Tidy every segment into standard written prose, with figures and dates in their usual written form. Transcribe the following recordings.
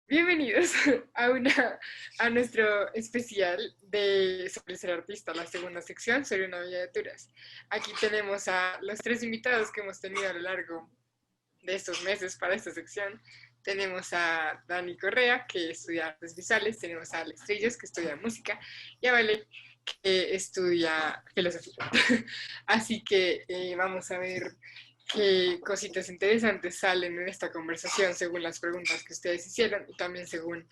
Bienvenidos a, a nuestro especial de sobre ser artista, la segunda sección sobre una vida de Turas. Aquí tenemos a los tres invitados que hemos tenido a lo largo de estos meses para esta sección. Tenemos a Dani Correa, que estudia artes visuales, tenemos a Alex Trillos, que estudia música, y a Vale, que estudia filosofía. Así que vamos a ver qué cositas interesantes salen en esta conversación según las preguntas que ustedes hicieron y también según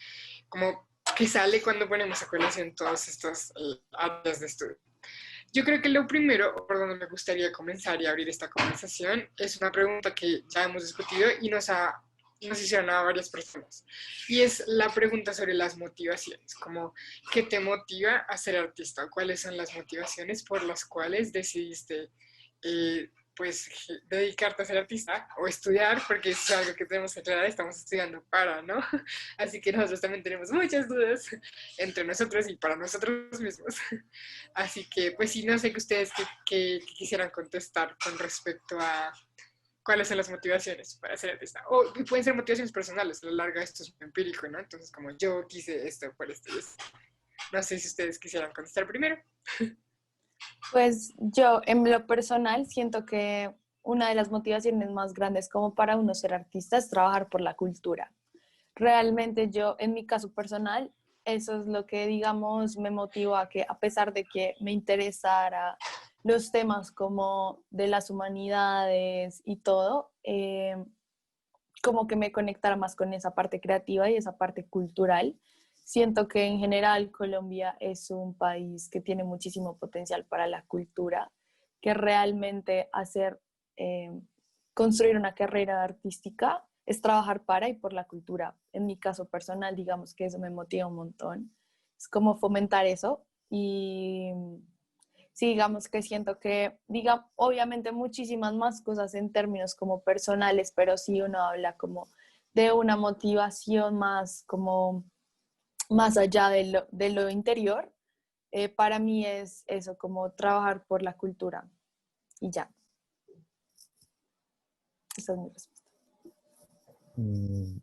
como qué sale cuando ponemos a colación todas estas áreas de estudio. Yo creo que lo primero por donde me gustaría comenzar y abrir esta conversación es una pregunta que ya hemos discutido y nos hicieron a varias personas. Y es la pregunta sobre las motivaciones, como qué te motiva a ser artista, cuáles son las motivaciones por las cuales decidiste pues dedicarte a ser artista o estudiar, porque eso es algo que tenemos que aclarar, estamos estudiando para, ¿no? Así que nosotros también tenemos muchas dudas entre nosotros y para nosotros mismos. Así que, pues sí, no sé que ustedes que quisieran contestar con respecto a cuáles son las motivaciones para ser artista. O pueden ser motivaciones personales, a la larga esto es empírico, ¿no? Entonces, como yo quise esto por esto y esto. No sé si ustedes quisieran contestar primero. Pues yo en lo personal siento que una de las motivaciones más grandes como para uno ser artista es trabajar por la cultura. Realmente yo, en mi caso personal, eso es lo que, digamos, me motiva a que a pesar de que me interesara los temas como de las humanidades y todo, como que me conectara más con esa parte creativa y esa parte cultural. Siento que en general Colombia es un país que tiene muchísimo potencial para la cultura, que realmente eh, construir una carrera artística es trabajar para y por la cultura. En mi caso personal, digamos que eso me motiva un montón. Es como fomentar eso y sí, digamos que siento que, diga, obviamente muchísimas más cosas en términos como personales, pero si uno habla como de una motivación más como más allá de lo interior, para mí es eso, como trabajar por la cultura y ya, esa es mi respuesta. Mm,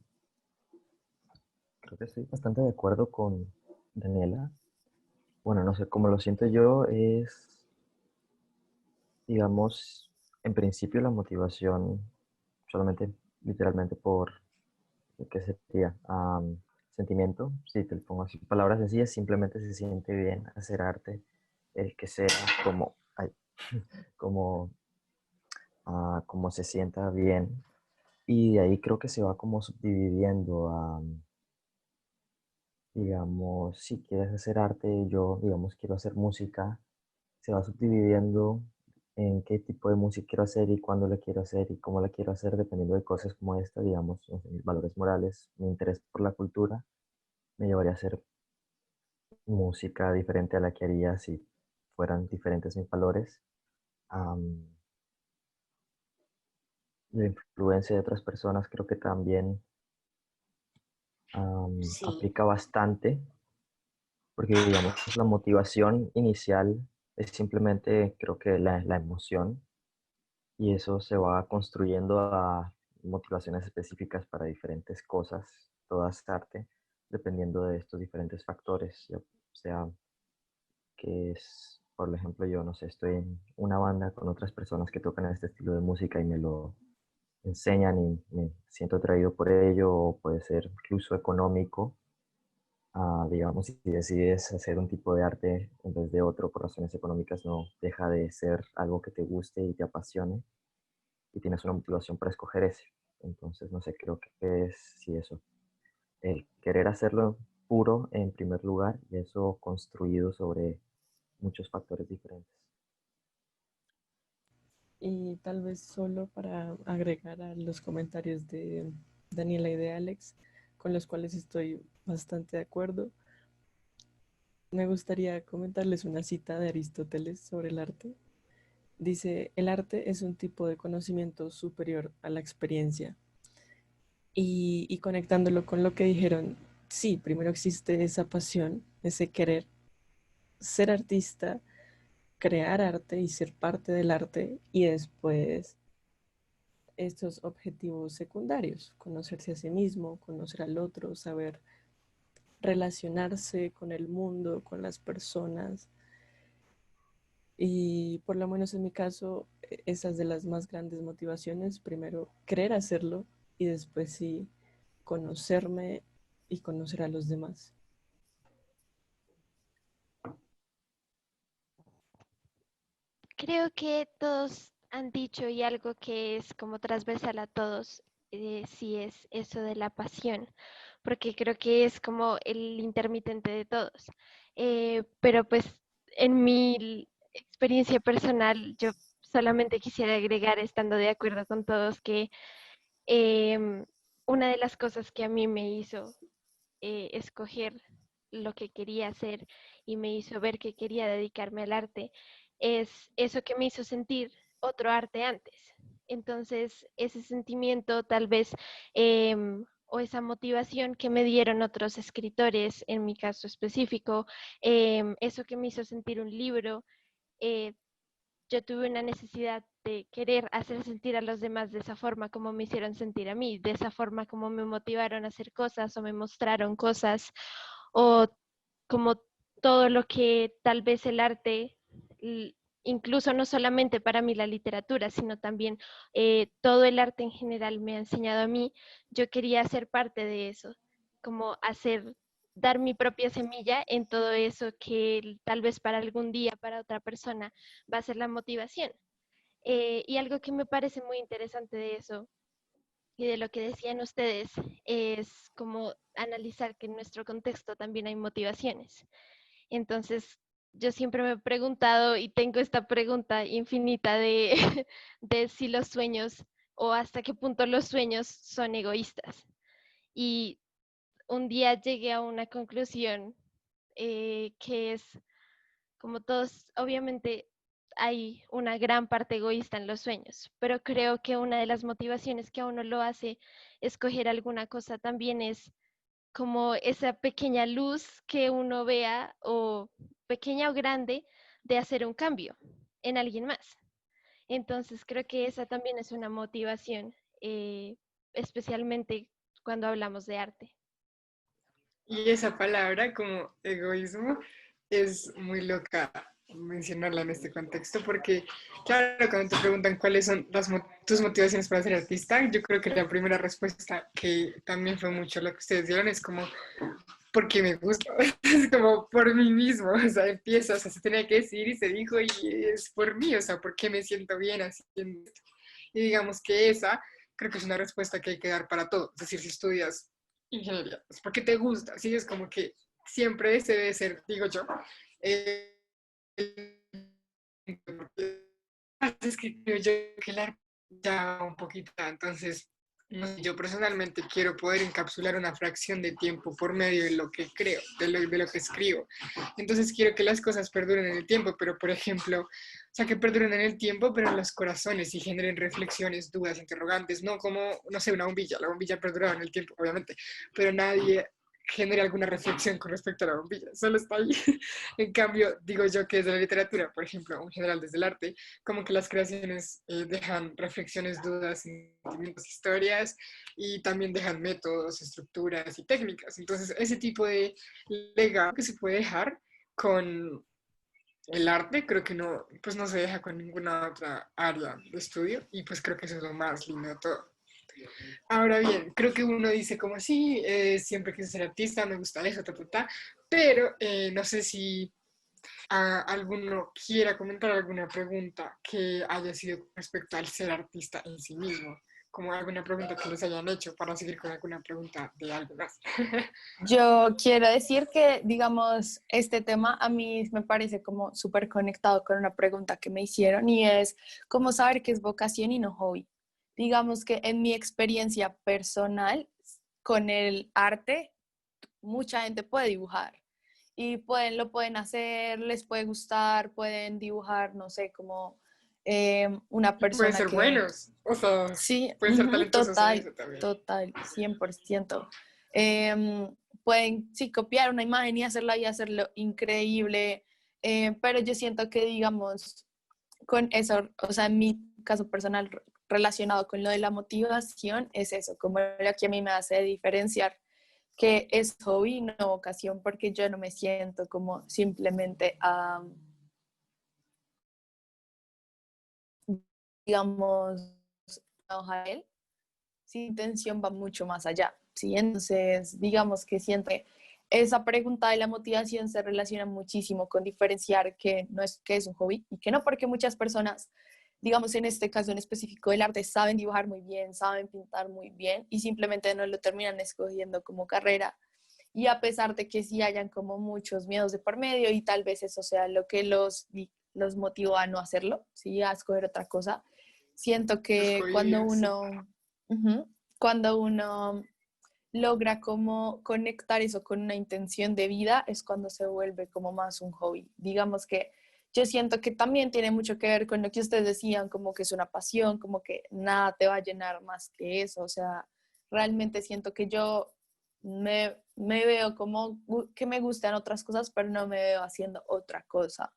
Creo que estoy bastante de acuerdo con Daniela. Bueno, no sé, cómo lo siento yo es, digamos, en principio la motivación solamente, literalmente por, ¿qué sería? Sentimiento. Si te lo pongo así, palabras sencillas, simplemente se siente bien hacer arte, el que sea como, ay, como, como se sienta bien. Y de ahí creo que se va como subdividiendo a, digamos, si quieres hacer arte, yo, digamos, quiero hacer música, se va subdividiendo en qué tipo de música quiero hacer y cuándo la quiero hacer y cómo la quiero hacer, dependiendo de cosas como esta, digamos, no sé, mis valores morales, mi interés por la cultura, me llevaría a hacer música diferente a la que haría si fueran diferentes mis valores. Am, la influencia de otras personas creo que también Sí. aplica bastante, porque digamos, la motivación inicial es simplemente, creo que la emoción, y eso se va construyendo a motivaciones específicas para diferentes cosas, todas arte, dependiendo de estos diferentes factores, ya sea que es, por ejemplo, yo no sé, estoy en una banda con otras personas que tocan este estilo de música y me lo enseñan y me siento atraído por ello, o puede ser incluso económico. Digamos, si decides hacer un tipo de arte en vez de otro por razones económicas, no deja de ser algo que te guste y te apasione y tienes una motivación para escoger ese. Entonces, no sé, creo que es sí eso, el querer hacerlo puro en primer lugar y eso construido sobre muchos factores diferentes. Y tal vez solo para agregar a los comentarios de Daniela y de Alex, con los cuales estoy bastante de acuerdo, me gustaría comentarles una cita de Aristóteles sobre el arte. Dice, el arte es un tipo de conocimiento superior a la experiencia. Y conectándolo con lo que dijeron, sí, primero existe esa pasión, ese querer ser artista, crear arte y ser parte del arte, y después estos objetivos secundarios, conocerse a sí mismo, conocer al otro, saber relacionarse con el mundo, con las personas. Y por lo menos en mi caso, esas de las más grandes motivaciones, primero querer hacerlo y después sí conocerme y conocer a los demás. Creo que todos han dicho y algo que es como transversal a todos, sí es eso de la pasión, porque creo que es como el intermitente de todos. Pero pues en mi experiencia personal, yo solamente quisiera agregar, estando de acuerdo con todos, que una de las cosas que a mí me hizo escoger lo que quería hacer y me hizo ver que quería dedicarme al arte, es eso que me hizo sentir otro arte antes. Entonces, ese sentimiento tal vez o esa motivación que me dieron otros escritores, en mi caso específico, eso que me hizo sentir un libro, eh, yo tuve una necesidad de querer hacer sentir a los demás de esa forma como me hicieron sentir a mí, de esa forma como me motivaron a hacer cosas o me mostraron cosas, o como todo lo que tal vez el arte, incluso no solamente para mí la literatura, sino también todo el arte en general me ha enseñado a mí. Yo quería ser parte de eso, como dar mi propia semilla en todo eso que tal vez para algún día, para otra persona, va a ser la motivación. Y algo que me parece muy interesante de eso y de lo que decían ustedes es como analizar que en nuestro contexto también hay motivaciones. Entonces, yo siempre me he preguntado y tengo esta pregunta infinita de, de si los sueños o hasta qué punto los sueños son egoístas. Y un día llegué a una conclusión que es como todos, obviamente hay una gran parte egoísta en los sueños, pero creo que una de las motivaciones que a uno lo hace escoger alguna cosa también es como esa pequeña luz que uno vea, o pequeña o grande, de hacer un cambio en alguien más. Entonces creo que esa también es una motivación, especialmente cuando hablamos de arte. Y esa palabra como egoísmo es muy loca mencionarla en este contexto porque, claro, cuando te preguntan cuáles son tus motivaciones para ser artista, yo creo que la primera respuesta, que también fue mucho lo que ustedes dieron, es como, porque me gusta, es como por mí mismo, o sea, empieza, o sea, se tenía que decir y se dijo y es por mí, o sea, porque me siento bien haciendo esto. Y digamos que esa creo que es una respuesta que hay que dar para todo, es decir, si estudias ingeniería, es porque te gusta, sí, es como que siempre ese debe ser, digo yo, eh, es que creo yo que la ya un poquito, entonces no sé, yo personalmente quiero poder encapsular una fracción de tiempo por medio de lo que creo, de lo que escribo. Entonces quiero que las cosas perduren en el tiempo, pero por ejemplo, o sea, que perduren en el tiempo, pero en los corazones y generen reflexiones, dudas, interrogantes, no como, no sé, una bombilla. La bombilla ha perdurado en el tiempo, obviamente, pero nadie genera alguna reflexión con respecto a la bombilla, solo está ahí. En cambio, digo yo que desde la literatura, por ejemplo, en general desde el arte, como que las creaciones dejan reflexiones, dudas, sentimientos, historias y también dejan métodos, estructuras y técnicas. Entonces, ese tipo de legado que se puede dejar con el arte, creo que no, pues no se deja con ninguna otra área de estudio y pues creo que eso es lo más lindo de todo. Ahora bien, creo que uno dice como sí, siempre quise ser artista, me gusta eso, pero no sé si alguno quiera comentar alguna pregunta que haya sido respecto al ser artista en sí mismo, como alguna pregunta que les hayan hecho para seguir con alguna pregunta de algo más. Yo quiero decir que, digamos, este tema a mí me parece como súper conectado con una pregunta que me hicieron y es cómo saber qué es vocación y no hobby. Digamos que en mi experiencia personal con el arte, mucha gente puede dibujar y lo pueden hacer, les puede gustar, pueden dibujar, no sé, como una Y pueden persona ser que buenos, o sea, sí, pueden ser talentosos en total, eso también. total, 100%. Pueden, sí, copiar una imagen y hacerlo increíble, pero yo siento que, digamos, con eso, o sea, en mi caso personal, relacionado con lo de la motivación es eso, como lo que a mí me hace diferenciar que es hobby y no vocación, porque yo no me siento como simplemente digamos, trabajar él, su intención va mucho más allá, ¿sí? Entonces, digamos que siento que esa pregunta de la motivación se relaciona muchísimo con diferenciar que no es que es un hobby y que no, porque muchas personas, digamos en este caso en específico del arte, saben dibujar muy bien, saben pintar muy bien y simplemente no lo terminan escogiendo como carrera. Y a pesar de que sí hayan como muchos miedos de por medio y tal vez eso sea lo que los motivó a no hacerlo, ¿sí? A escoger otra cosa, siento Los que judíos. cuando uno logra como conectar eso con una intención de vida, es cuando se vuelve como más un hobby. Digamos que yo siento que también tiene mucho que ver con lo que ustedes decían, como que es una pasión, como que nada te va a llenar más que eso. O sea, realmente siento que yo me veo como que me gustan otras cosas, pero no me veo haciendo otra cosa.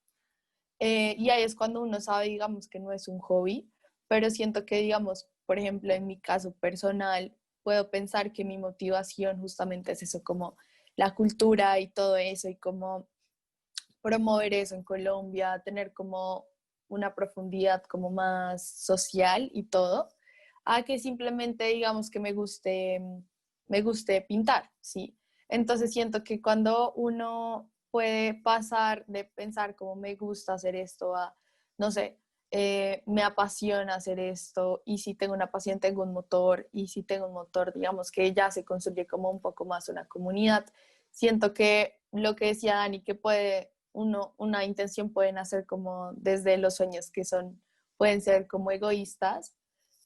Y ahí es cuando uno sabe, digamos, que no es un hobby, pero siento que, digamos, por ejemplo, en mi caso personal, puedo pensar que mi motivación justamente es eso, como la cultura y todo eso, y como promover eso en Colombia, tener como una profundidad como más social y todo, a que simplemente, digamos, que me guste pintar, ¿sí? Entonces siento que cuando uno puede pasar de pensar como me gusta hacer esto a, no sé, me apasiona hacer esto y si tengo una pasión tengo un motor y si tengo un motor, digamos que ya se construye como un poco más una comunidad. Siento que lo que decía Dani, que una intención pueden hacer como desde los sueños que pueden ser como egoístas,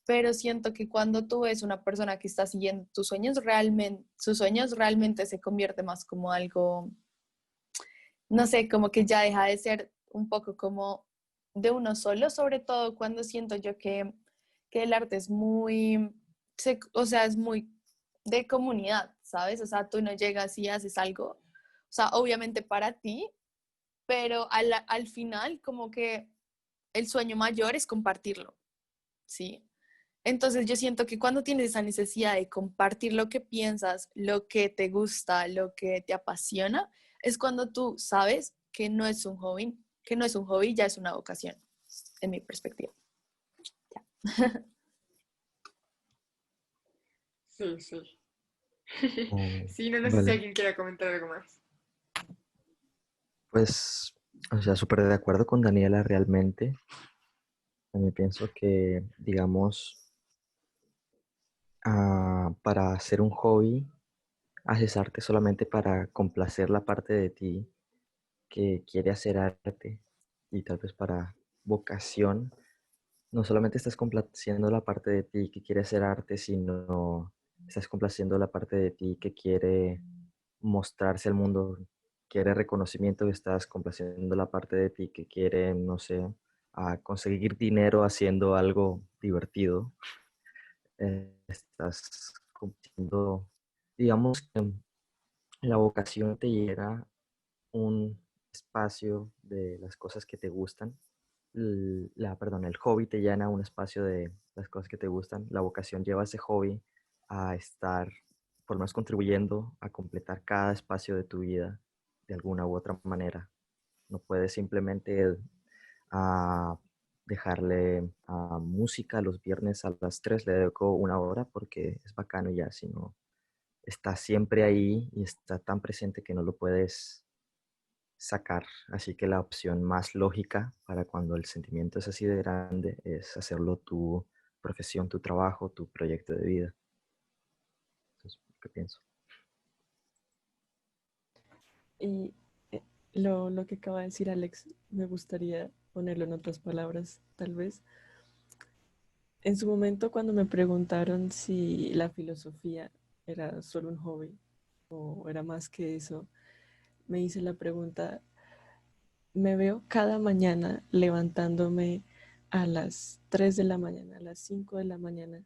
pero siento que cuando tú ves una persona que está siguiendo sus sueños realmente se convierte más como algo, no sé, como que ya deja de ser un poco como de uno solo, sobre todo cuando siento yo que el arte es o sea, es muy de comunidad, ¿sabes? O sea, tú no llegas y haces algo, o sea, obviamente para ti, pero al final como que el sueño mayor es compartirlo, ¿sí? Entonces yo siento que cuando tienes esa necesidad de compartir lo que piensas, lo que te gusta, lo que te apasiona, es cuando tú sabes que no es un hobby, ya es una vocación, en mi perspectiva. Sí, sí. Oh, Sí, no, no sé si vale, alguien quiera comentar algo más. pues, o sea, súper de acuerdo con Daniela realmente. También pienso que, digamos, para hacer un hobby, haces arte solamente para complacer la parte de ti que quiere hacer arte y tal vez para vocación. No solamente estás complaciendo la parte de ti que quiere hacer arte, sino estás complaciendo la parte de ti que quiere mostrarse al mundo, quiere reconocimiento, estás complaciendo la parte de ti que quiere, no sé, conseguir dinero haciendo algo divertido. Estás cumpliendo, digamos que la vocación te llena un espacio de las cosas que te gustan. Perdón, el hobby te llena un espacio de las cosas que te gustan. La vocación lleva a ese hobby a estar, por lo menos contribuyendo a completar cada espacio de tu vida de alguna u otra manera. No puedes simplemente a dejarle a música los viernes a las 3 le dedico una hora porque es bacano y ya, sino está siempre ahí y está tan presente que no lo puedes sacar. Así que la opción más lógica para cuando el sentimiento es así de grande es hacerlo tu profesión, tu trabajo, tu proyecto de vida. Eso es lo que pienso. Y lo que acaba de decir Alex, me gustaría ponerlo en otras palabras, tal vez. En su momento, cuando me preguntaron si la filosofía era solo un hobby o era más que eso, me hice la pregunta, me veo cada mañana levantándome a las 3 de la mañana, a las 5 de la mañana,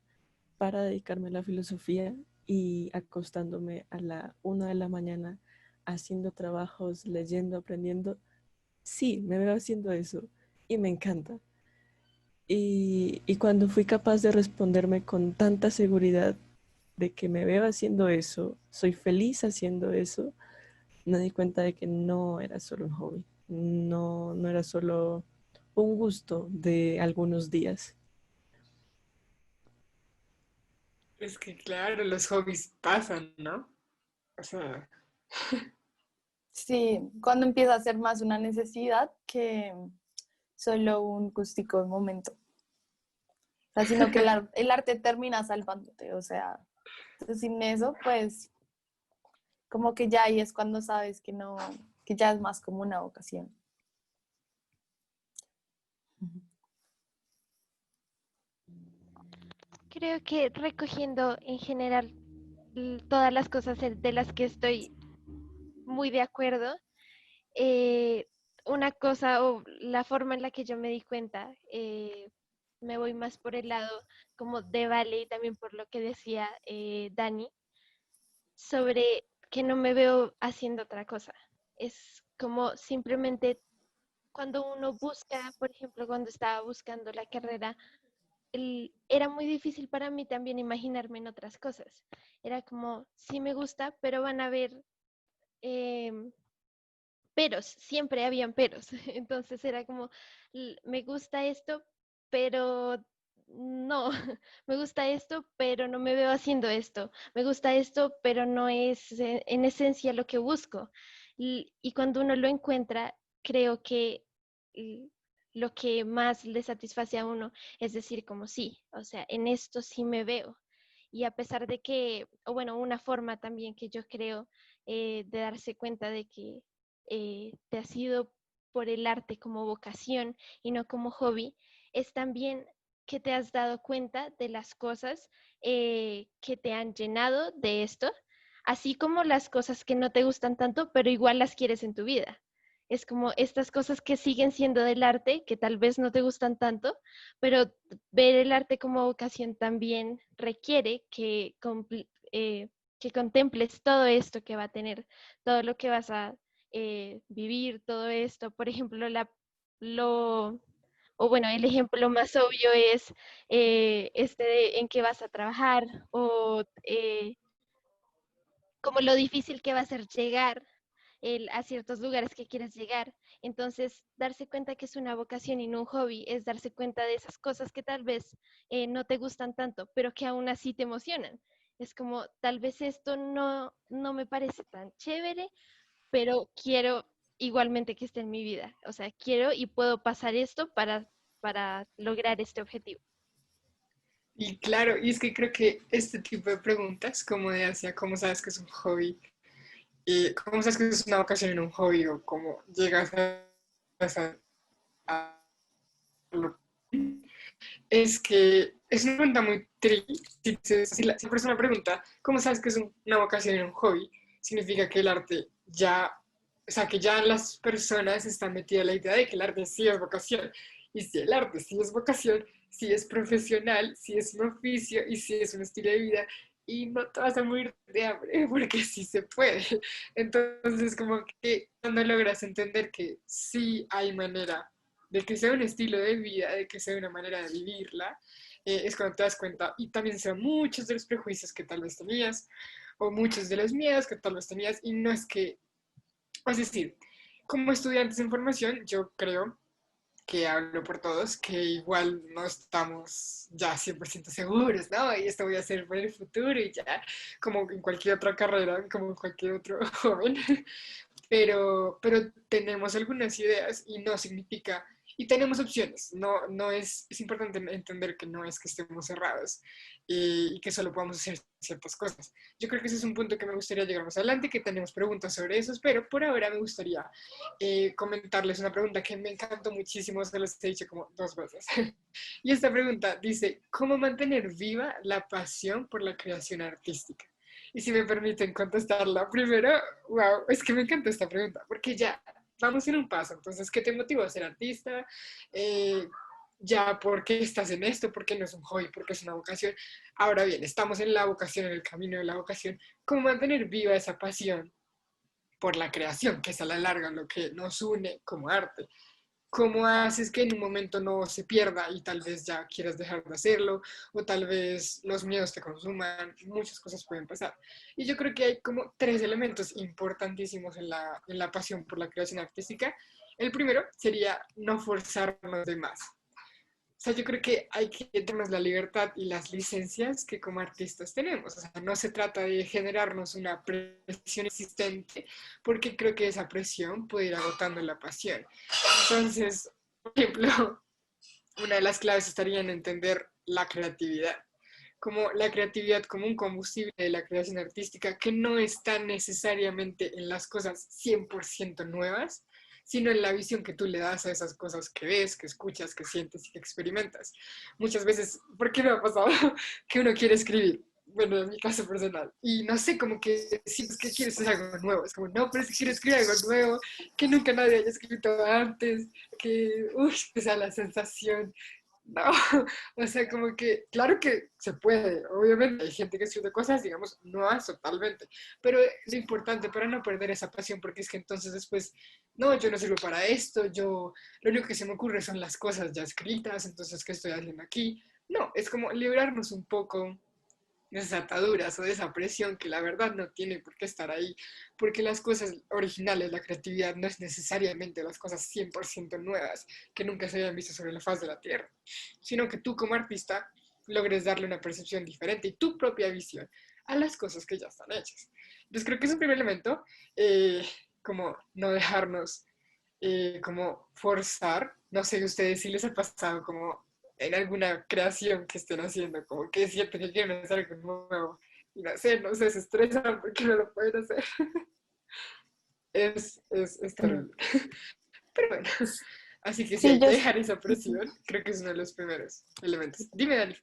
para dedicarme a la filosofía y acostándome a la 1 de la mañana haciendo trabajos, leyendo, aprendiendo. Sí, me veo haciendo eso y me encanta. Y cuando fui capaz de responderme con tanta seguridad de que me veo haciendo eso, soy feliz haciendo eso, me di cuenta de que no era solo un hobby, no era solo un gusto de algunos días. Es que claro, los hobbies pasan, ¿no? O sea, Sí, cuando empieza a ser más una necesidad que solo un gustico de momento. O sea, sino que el arte termina salvándote. O sea, sin eso, pues como que ya ahí es cuando sabes que no, que ya es más como una vocación. Creo que recogiendo en general todas las cosas de las que estoy muy de acuerdo, eh, una cosa o la forma en la que yo me di cuenta, me voy más por el lado como de Vale y también por lo que decía Dani, sobre que no me veo haciendo otra cosa. Es como simplemente cuando uno busca, por ejemplo, cuando estaba buscando la carrera, era muy difícil para mí también imaginarme en otras cosas. Era como, sí me gusta, pero van a haber em, peros, siempre habían peros. Entonces era como, me gusta esto, pero no, me gusta esto, pero no me veo haciendo esto. Me gusta esto, pero no es en esencia lo que busco. Y cuando uno lo encuentra, creo que l- lo que más le satisface a uno es decir como sí, o sea, en esto sí me veo. Y a pesar de que, o bueno, una forma también que yo creo de darse cuenta de que te has ido por el arte como vocación y no como hobby, es también que te has dado cuenta de las cosas que te han llenado de esto, así como las cosas que no te gustan tanto, pero igual las quieres en tu vida. Es como estas cosas que siguen siendo del arte, que tal vez no te gustan tanto, pero ver el arte como vocación también requiere que contemples todo esto que va a tener, todo lo que vas a vivir, todo esto. Por ejemplo, lo, o bueno, el ejemplo más obvio es en qué vas a trabajar o como lo difícil que va a ser llegar a ciertos lugares que quieres llegar. Entonces, darse cuenta que es una vocación y no un hobby es darse cuenta de esas cosas que tal vez no te gustan tanto, pero que aún así te emocionan. Es como, tal vez esto no me parece tan chévere, pero quiero igualmente que esté en mi vida. O sea, quiero y puedo pasar esto para lograr este objetivo. y claro, y es que creo que este tipo de preguntas, como de hacia cómo sabes que es un hobby, y cómo sabes que es una vocación en un hobby, o cómo llegas a es que es una pregunta muy tricky. Si la persona pregunta, ¿cómo sabes que es una vocación en un hobby? Significa que el arte ya, o sea, que ya las personas están metidas en la idea de que el arte sí es vocación. Y si el arte sí es vocación, sí es profesional, sí es un oficio y sí es un estilo de vida. Y no te vas a morir de hambre porque sí se puede. Entonces, como que cuando logras entender que sí hay manera de que sea un estilo de vida, de que sea una manera de vivirla, es cuando te das cuenta y también sean muchos de los prejuicios que tal vez tenías o muchos de los miedos que tal vez tenías y no es que, es decir, como estudiantes en formación, yo creo que hablo por todos, que igual no estamos ya 100% seguros, ¿no? Y esto voy a hacer por el futuro y ya, como en cualquier otra carrera, como en cualquier otro joven, pero tenemos algunas ideas y no significa, y tenemos opciones, no es importante entender que no es que estemos cerrados y que solo podamos hacer ciertas cosas. Yo creo que ese es un punto que me gustaría llegar más adelante, que tenemos preguntas sobre eso, pero por ahora me gustaría comentarles una pregunta que me encantó muchísimo, se los he dicho como 2 veces. Y esta pregunta dice, ¿cómo mantener viva la pasión por la creación artística? Y si me permiten contestarla primero, wow, es que me encanta esta pregunta, porque ya vamos en un paso. Entonces, ¿qué te motivó a ser artista? Eh, ya, ¿por qué estás en esto? ¿Por qué no es un hobby? ¿Por qué es una vocación? Ahora bien, estamos en la vocación, en el camino de la vocación. ¿Cómo mantener viva esa pasión por la creación, que es a la larga lo que nos une como arte? ¿cómo haces que en un momento no se pierda y tal vez ya quieras dejar de hacerlo o tal vez los miedos te consuman? Muchas cosas pueden pasar. Y yo creo que hay como tres elementos importantísimos en la pasión por la creación artística. El primero sería no forzarnos de más. O sea, yo creo que hay que darnos la libertad y las licencias que como artistas tenemos. O sea, no se trata de generarnos una presión existente, porque creo que esa presión puede ir agotando la pasión. Entonces, por ejemplo, una de las claves estaría en entender la creatividad, como la creatividad como un combustible de la creación artística que no está necesariamente en las cosas 100% nuevas, sino en la visión que tú le das a esas cosas que ves, que escuchas, que sientes y que experimentas. Muchas veces, ¿por qué me ha pasado? Que uno quiere escribir, bueno, en mi caso personal, y no sé, como que sientes que quieres hacer algo nuevo, es como, no, pero si quiero escribir algo nuevo, que nunca nadie haya escrito antes, que, uy, que sea la sensación. No, o sea, como que, claro que se puede, obviamente hay gente que escribe cosas, digamos, nuevas totalmente, pero lo importante para no perder esa pasión, porque es que entonces después, no, yo no sirvo para esto, yo, lo único que se me ocurre son las cosas ya escritas, entonces, ¿qué estoy haciendo aquí? No, es como librarnos un poco de esas ataduras o de esa presión que la verdad no tiene por qué estar ahí, porque las cosas originales, la creatividad no es necesariamente las cosas 100% nuevas que nunca se hayan visto sobre la faz de la Tierra, sino que tú como artista logres darle una percepción diferente y tu propia visión a las cosas que ya están hechas. Entonces creo que es un primer elemento, como no dejarnos como forzar, no sé, ustedes si les ha pasado como en alguna creación que estén haciendo, como que sienten que quieren hacer algo nuevo y no sé, se estresan porque no lo pueden hacer. Es Mm. terrible. Pero bueno, así que sí Sí, hay yo, que dejar esa presión, creo que es uno de los primeros elementos. Dime, Dani.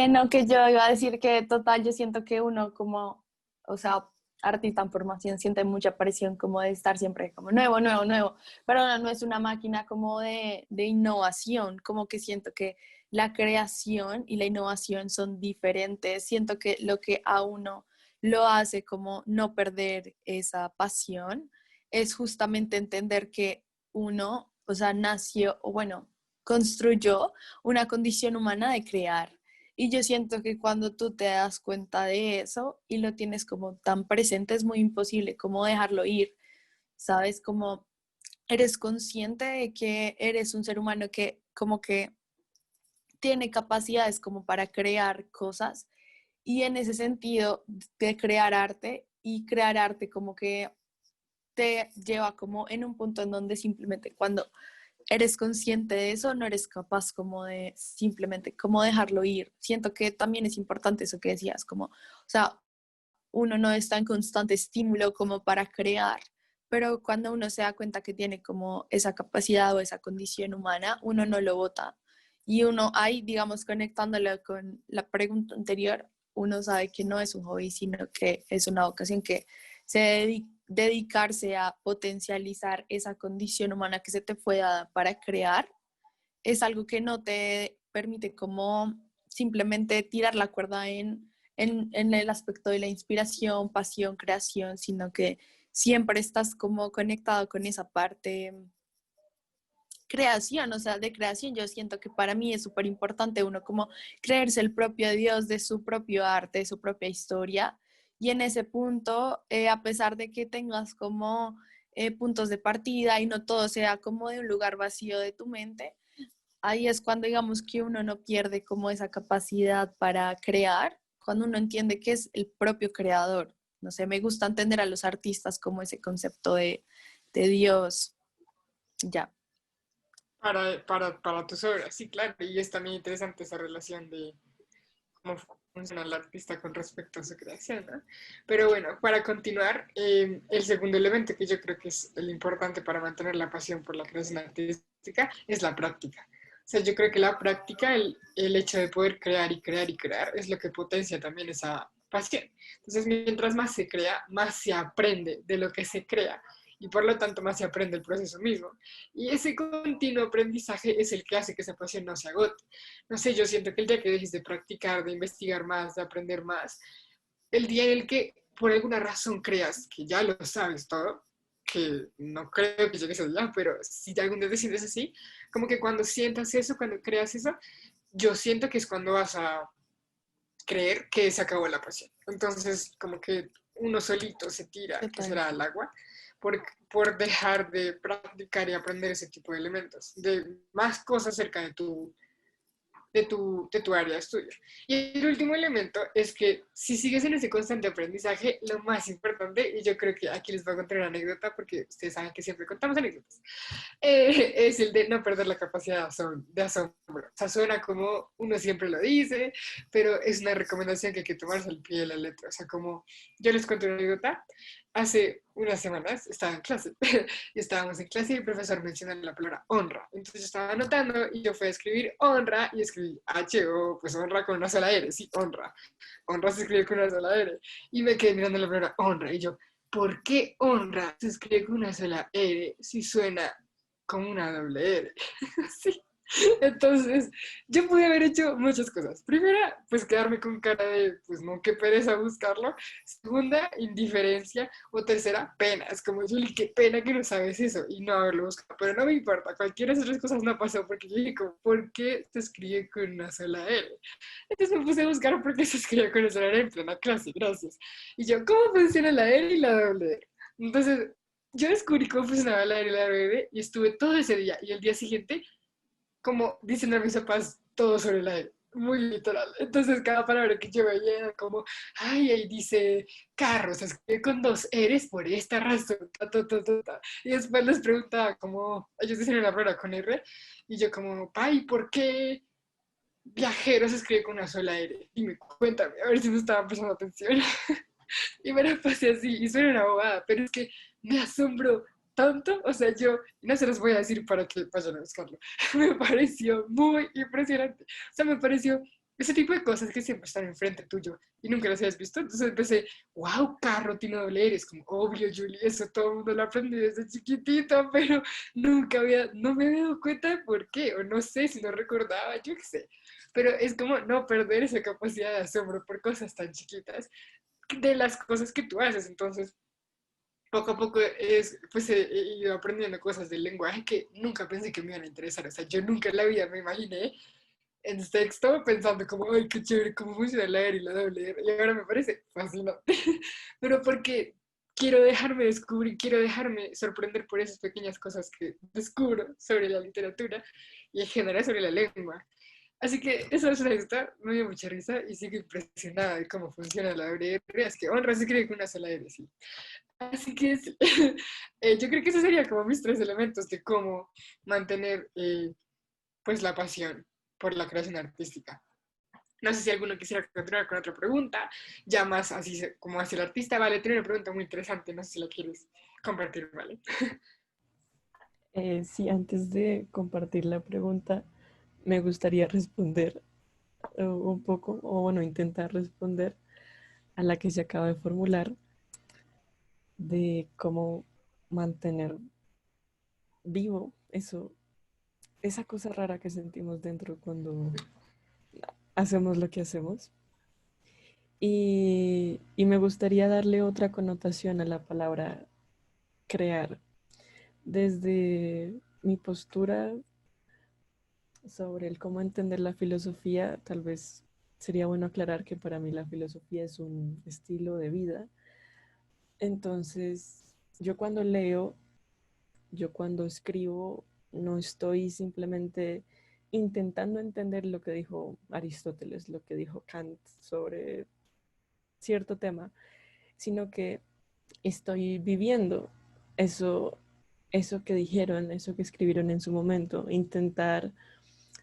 no, que yo iba a decir que total, yo siento que uno como, o sea, artista en formación siente mucha presión como de estar siempre como nuevo, nuevo, nuevo, pero no, no es una máquina como de innovación, como que siento que la creación y la innovación son diferentes, siento que lo que a uno lo hace como no perder esa pasión es justamente entender que uno, o sea, nació, o bueno, construyó una condición humana de crear. Y yo siento que cuando tú te das cuenta de eso y lo tienes como tan presente, es muy imposible como dejarlo ir, ¿sabes? Como eres consciente de que eres un ser humano que como que tiene capacidades como para crear cosas y en ese sentido de crear arte y crear arte como que te lleva como en un punto en donde simplemente cuando eres consciente de eso, no eres capaz como de simplemente como dejarlo ir. Siento que también es importante eso que decías, como, o sea, uno no está en constante estímulo como para crear, pero cuando uno se da cuenta que tiene como esa capacidad o esa condición humana, uno no lo bota. Y uno ahí, digamos, conectándolo con la pregunta anterior, uno sabe que no es un hobby, sino que es una vocación que se dedicarse a potencializar esa condición humana que se te fue dada para crear, es algo que no te permite como simplemente tirar la cuerda en el aspecto de la inspiración, pasión, creación, sino que siempre estás como conectado con esa parte creación, o sea, de creación. Yo siento que para mí es súper importante uno como creerse el propio Dios de su propio arte, de su propia historia. Y en ese punto, a pesar de que tengas como puntos de partida y no todo sea como de un lugar vacío de tu mente, ahí es cuando digamos que uno no pierde como esa capacidad para crear, cuando uno entiende que es el propio creador. No sé, me gusta entender a los artistas como ese concepto de Dios. Ya. Para tus obras, sí, claro, y es también interesante esa relación de cómo funciona el artista con respecto a su creación, ¿no? Pero bueno, para continuar, el segundo elemento que yo creo que es el importante para mantener la pasión por la creación artística es la práctica. O sea, yo creo que la práctica, el hecho de poder crear y crear y crear, es lo que potencia también esa pasión. Entonces, mientras más se crea, más se aprende de lo que se crea y por lo tanto más se aprende el proceso mismo. Y ese continuo aprendizaje es el que hace que esa pasión no se agote. No sé, yo siento que el día que dejes de practicar, de investigar más, de aprender más, el día en el que por alguna razón creas que ya lo sabes todo, que no creo que llegue ese día, pero si algún día te sientes así, como que cuando sientas eso, cuando creas eso, yo siento que es cuando vas a creer que se acabó la pasión. Entonces, como que uno solito se tira, que Total. será al agua, por dejar de practicar y aprender ese tipo de elementos, de más cosas cerca de tu área de estudio. Y el último elemento es que si sigues en ese constante aprendizaje, lo más importante, y yo creo que aquí les voy a contar una anécdota, porque ustedes saben que siempre contamos anécdotas, es el de no perder la capacidad de asombro. O sea, suena como uno siempre lo dice, pero es una recomendación que hay que tomarse al pie de la letra. O sea, como yo les cuento una anécdota, hace unas semanas estaba en clase y estábamos en clase y el profesor mencionó la palabra honra. Entonces yo estaba anotando y yo fui a escribir honra y escribí H o pues honra con una sola R, sí, honra. Honra se escribe con una sola R. Y me quedé mirando la palabra honra y yo, ¿por qué honra se escribe con una sola R si suena como una doble R? Sí. Entonces, yo pude haber hecho muchas cosas. Primera, pues quedarme con cara de, pues no, qué pereza buscarlo. Segunda, indiferencia. O tercera, pena. Es como, Julie, qué pena que no sabes eso y no haberlo buscado. Pero no me importa, cualquiera de esas tres cosas no pasó porque yo dije, como, ¿por qué se escribe con una sola R? Entonces me puse a buscar por qué se escribe con una sola R en plena clase, gracias. Y yo, ¿cómo funciona la R y la doble R? Entonces, yo descubrí cómo funcionaba la R y la doble R y estuve todo ese día y el día siguiente como dicen a mis papás todo sobre el aire, muy literal. Entonces cada palabra que yo veía era como, ay, ahí dice carro, se escribe con dos eres por esta razón, ta, ta, ta, ta, ta. Y después les preguntaba como, ellos dicen una palabra con R, y yo como, ay, ¿por qué viajero se escribe con una sola R? Dime, cuéntame, a ver si no estaban prestando atención. Y me la pasé así, y suena una bobada, pero es que me asombró tanto, o sea, yo no se los voy a decir para que vayan a buscarlo, me pareció muy impresionante, o sea, me pareció ese tipo de cosas que siempre están enfrente tuyo y nunca las habías visto, entonces empecé, wow, carro tiene doble R, es como, obvio, Julie, eso todo el mundo lo aprendí desde chiquitito, pero no me había dado cuenta de por qué, o no sé si no recordaba, yo qué sé, pero es como no perder esa capacidad de asombro por cosas tan chiquitas de las cosas que tú haces. Entonces, poco a poco pues he ido aprendiendo cosas del lenguaje que nunca pensé que me iban a interesar. O sea, yo nunca en la vida me imaginé en sexto pensando como, ay, qué chévere, cómo funciona la R y la doble R. Y ahora me parece fascinante. Pero porque quiero dejarme descubrir, quiero dejarme sorprender por esas pequeñas cosas que descubro sobre la literatura y en general sobre la lengua. Así que esa es una historia, me dio mucha risa y sigo impresionada de cómo funciona la WR. Es que honra se cree que una sola R, sí. Así que yo creo que esos serían como mis tres elementos de cómo mantener pues la pasión por la creación artística. No sé si alguno quisiera continuar con otra pregunta, ya más así como hacia el artista. Vale, tiene una pregunta muy interesante, no sé si la quieres compartir, ¿vale? Sí, antes de compartir la pregunta, me gustaría responder un poco, o bueno, intentar responder a la que se acaba de formular de cómo mantener vivo eso, esa cosa rara que sentimos dentro cuando hacemos lo que hacemos. Y me gustaría darle otra connotación a la palabra crear. Desde mi postura sobre el cómo entender la filosofía, tal vez sería bueno aclarar que para mí la filosofía es un estilo de vida. Entonces, yo cuando leo, yo cuando escribo, no estoy simplemente intentando entender lo que dijo Aristóteles, lo que dijo Kant sobre cierto tema, sino que estoy viviendo eso, eso que dijeron, eso que escribieron en su momento, intentar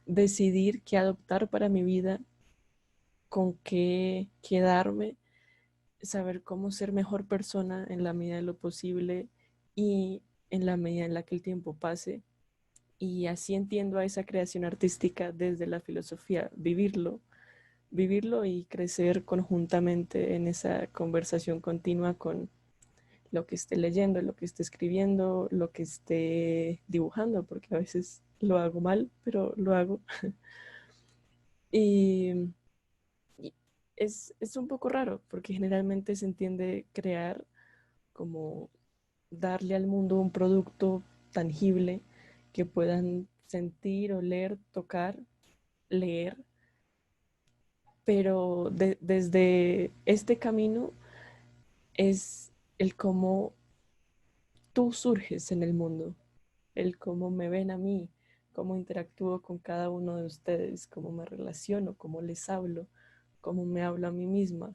decidir qué adoptar para mi vida, con qué quedarme, saber cómo ser mejor persona en la medida de lo posible y en la medida en la que el tiempo pase. Y así entiendo a esa creación artística desde la filosofía, vivirlo y crecer conjuntamente en esa conversación continua con lo que esté leyendo, lo que esté escribiendo, lo que esté dibujando, porque a veces lo hago mal, pero lo hago. Y, y es un poco raro, porque generalmente se entiende crear como darle al mundo un producto tangible que puedan sentir, oler, tocar, leer, pero desde este camino es el cómo tú surges en el mundo, el cómo me ven a mí, cómo interactúo con cada uno de ustedes, cómo me relaciono, cómo les hablo, cómo me hablo a mí misma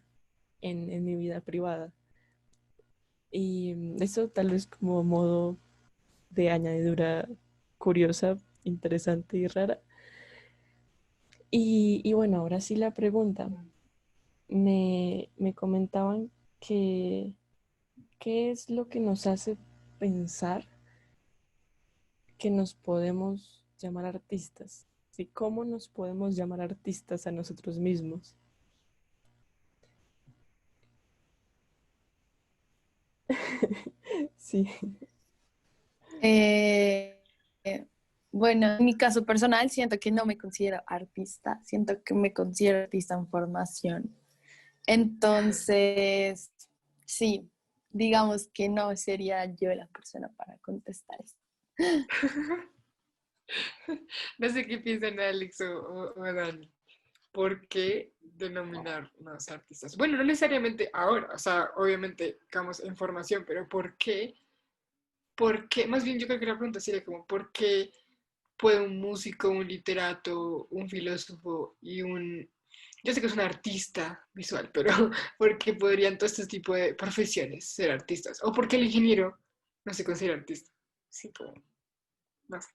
en mi vida privada. Y eso tal vez como modo de añadidura curiosa, interesante y rara. Y bueno, ahora sí la pregunta. Me comentaban que qué es lo que nos hace pensar que nos podemos llamar artistas. ¿Sí? ¿Cómo nos podemos llamar artistas a nosotros mismos? Sí. Eh, bueno, en mi caso personal, siento que no me considero artista, siento que me considero artista en formación. Entonces, sí, digamos que no sería yo la persona para contestar eso. No sé qué piensan Alex o Dani. ¿Por qué denominarnos artistas? Bueno, no necesariamente ahora, o sea, obviamente estamos en formación, pero ¿por qué? ¿Por qué? Más bien yo creo que la pregunta sería como, ¿por qué puede un músico, un literato, un filósofo y yo sé que es un artista visual, pero ¿por qué podrían todos estos tipos de profesiones ser artistas? ¿O por qué el ingeniero no se considera artista? Sí, como, no sé.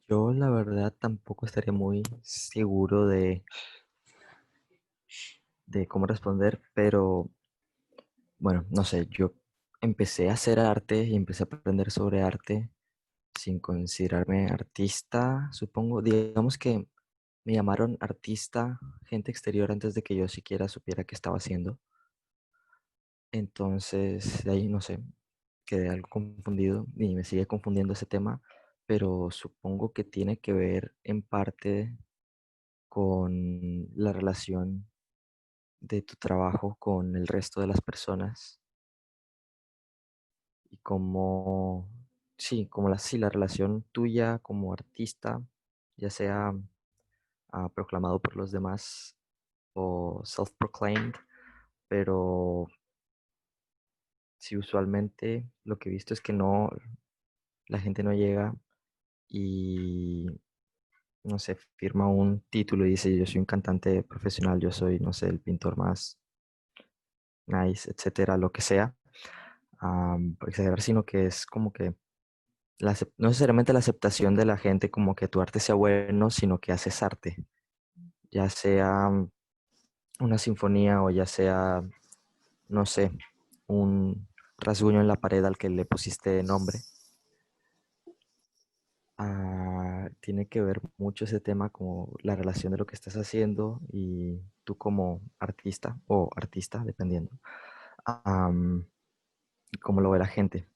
Yo la verdad tampoco estaría muy seguro de cómo responder, pero bueno, no sé, yo empecé a hacer arte y empecé a aprender sobre arte sin considerarme artista, supongo. Digamos que me llamaron artista gente exterior antes de que yo siquiera supiera qué estaba haciendo. Entonces, de ahí no sé, quedé algo confundido y me sigue confundiendo ese tema, pero supongo que tiene que ver en parte con la relación de tu trabajo con el resto de las personas y como, sí, como sí, la relación tuya como artista, ya sea proclamado por los demás o self-proclaimed, pero sí, usualmente lo que he visto es que no, la gente no llega y, no sé, firma un título y dice, yo soy un cantante profesional, yo soy, no sé, el pintor más nice, etcétera, lo que sea, por exagerar, sino que es como que no necesariamente la aceptación de la gente como que tu arte sea bueno, sino que haces arte, ya sea una sinfonía o ya sea, no sé, un rasguño en la pared al que le pusiste nombre. Tiene que ver mucho ese tema como la relación de lo que estás haciendo y tú como artista o artista, dependiendo, am, cómo lo ve la gente.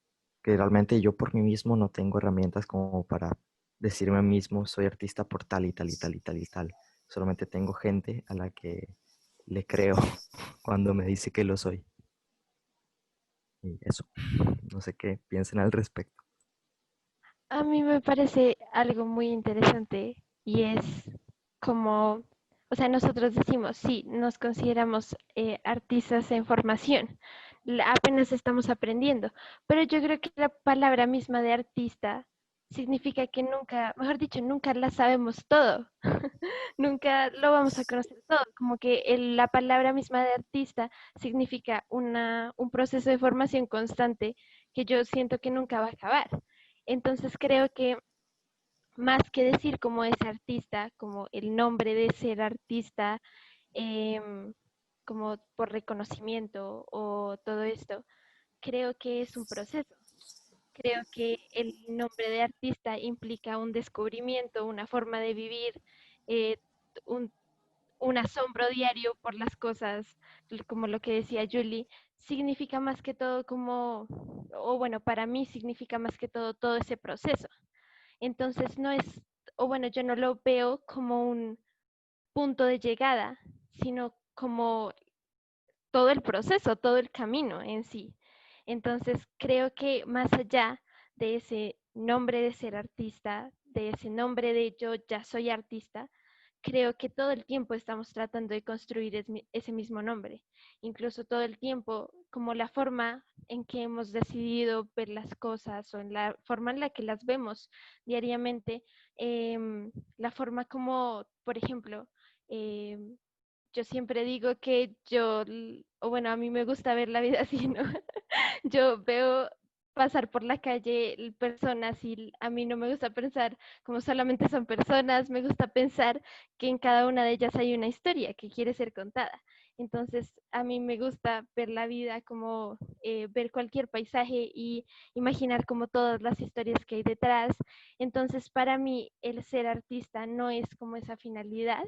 Que realmente yo por mí mismo no tengo herramientas como para decirme a mí mismo soy artista por tal y tal y tal y tal y tal. Solamente tengo gente a la que le creo cuando me dice que lo soy. Y eso, no sé qué piensen al respecto. A mí me parece algo muy interesante y es como, o sea, nosotros decimos, sí, nos consideramos artistas en formación, apenas estamos aprendiendo, pero yo creo que la palabra misma de artista significa que nunca, mejor dicho, nunca la sabemos todo, nunca lo vamos a conocer todo, como que la palabra misma de artista significa un proceso de formación constante que yo siento que nunca va a acabar. Entonces creo que más que decir como es artista, como el nombre de ser artista, como por reconocimiento o todo esto, creo que es un proceso. Creo que el nombre de artista implica un descubrimiento, una forma de vivir, eh, un, un asombro diario por las cosas, como lo que decía Julie, significa más que todo como, o bueno, para mí significa más que todo ese proceso. Entonces no es, o bueno, yo no lo veo como un punto de llegada, sino como todo el proceso, todo el camino en sí. Entonces, creo que más allá de ese nombre de ser artista, de ese nombre de yo ya soy artista, creo que todo el tiempo estamos tratando de construir ese mismo nombre. Incluso todo el tiempo, como la forma en que hemos decidido ver las cosas o en la forma en la que las vemos diariamente, la forma como, por ejemplo, yo siempre digo que o bueno, a mí me gusta ver la vida así, ¿no? Yo veo pasar por la calle personas y a mí no me gusta pensar como solamente son personas, me gusta pensar que en cada una de ellas hay una historia que quiere ser contada. Entonces, a mí me gusta ver la vida como ver cualquier paisaje y imaginar como todas las historias que hay detrás. Entonces, para mí, el ser artista no es como esa finalidad,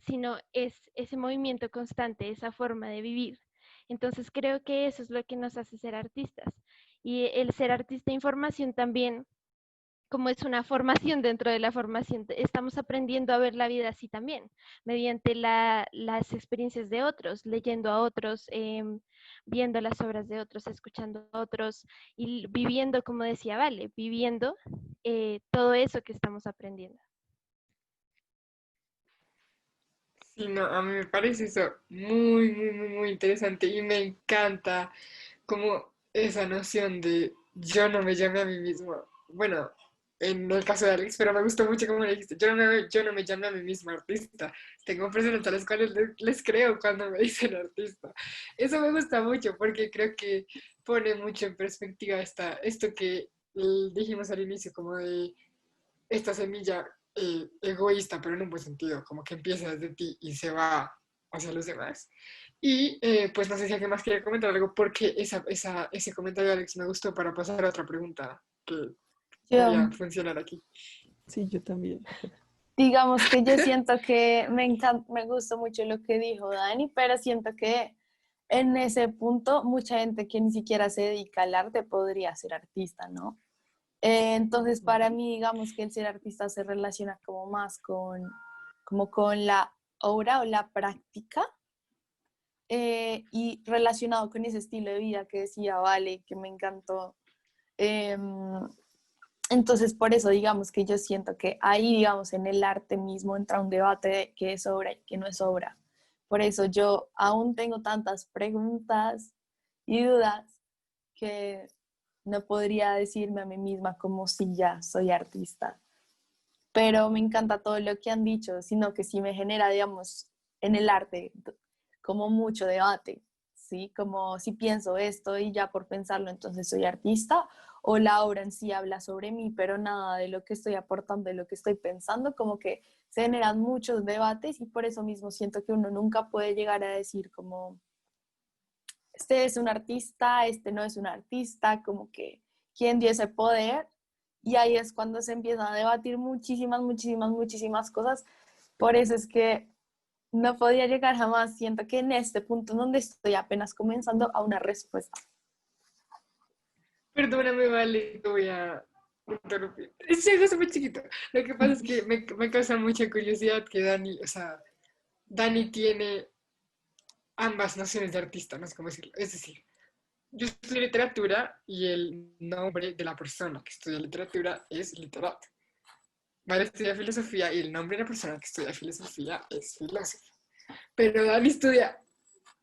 sino es ese movimiento constante, esa forma de vivir. Entonces creo que eso es lo que nos hace ser artistas. Y el ser artista de información también, como es una formación dentro de la formación, estamos aprendiendo a ver la vida así también, mediante las experiencias de otros, leyendo a otros, viendo las obras de otros, escuchando a otros y viviendo, como decía Vale, viviendo todo eso que estamos aprendiendo. Sí, no, a mí me parece eso muy, muy, muy, muy interesante y me encanta como esa noción de yo no me llame a mí mismo. Bueno, en el caso de Alex, pero me gustó mucho como le dijiste, yo no me llame a mí mismo artista. Tengo personas a las cuales les creo cuando me dicen artista. Eso me gusta mucho porque creo que pone mucho en perspectiva esto que dijimos al inicio, como de esta semilla egoísta, pero en un buen sentido, como que empieza desde ti y se va hacia los demás. Y pues no sé si alguien más quiere comentar algo, porque ese comentario de Alex me gustó para pasar a otra pregunta que Yo, podría funcionar aquí. Sí, yo también. digamos que yo siento que me gustó mucho lo que dijo Dani, pero siento que en ese punto mucha gente que ni siquiera se dedica al arte podría ser artista, ¿no? Entonces, para Ujú. mí, digamos que el ser artista se relaciona como más como con la obra o la práctica, y relacionado con ese estilo de vida que decía Vale, que me encantó. Em, entonces, por eso, digamos que yo siento que ahí, digamos, en el arte mismo entra un debate de qué es obra y qué no es obra. Por eso yo aún tengo tantas preguntas y dudas que no podría decirme a mí misma como si ya soy artista. Pero me encanta todo lo que han dicho, sino que sí me genera, digamos, en el arte como mucho debate, ¿sí? Como si pienso esto y ya por pensarlo entonces soy artista, o la obra en sí habla sobre mí, pero nada de lo que estoy aportando, de lo que estoy pensando, como que se generan muchos debates y por eso mismo siento que uno nunca puede llegar a decir como, este es un artista, este no es un artista, como que quién dio ese poder. Y ahí es cuando se empiezan a debatir muchísimas, muchísimas, muchísimas cosas. Por eso es que no podía llegar jamás. Siento que en este punto donde estoy apenas comenzando a una respuesta. Perdóname, Vale, te voy a interrumpir. Es algo súper chiquito. Lo que pasa es que me causa mucha curiosidad que Dani, o sea, Dani tiene ambas nociones de artista, no sé cómo decirlo. Es decir, yo estudio literatura y el nombre de la persona que estudia literatura es literato. Vale estudia filosofía y el nombre de la persona que estudia filosofía es filósofo. Pero Dani estudia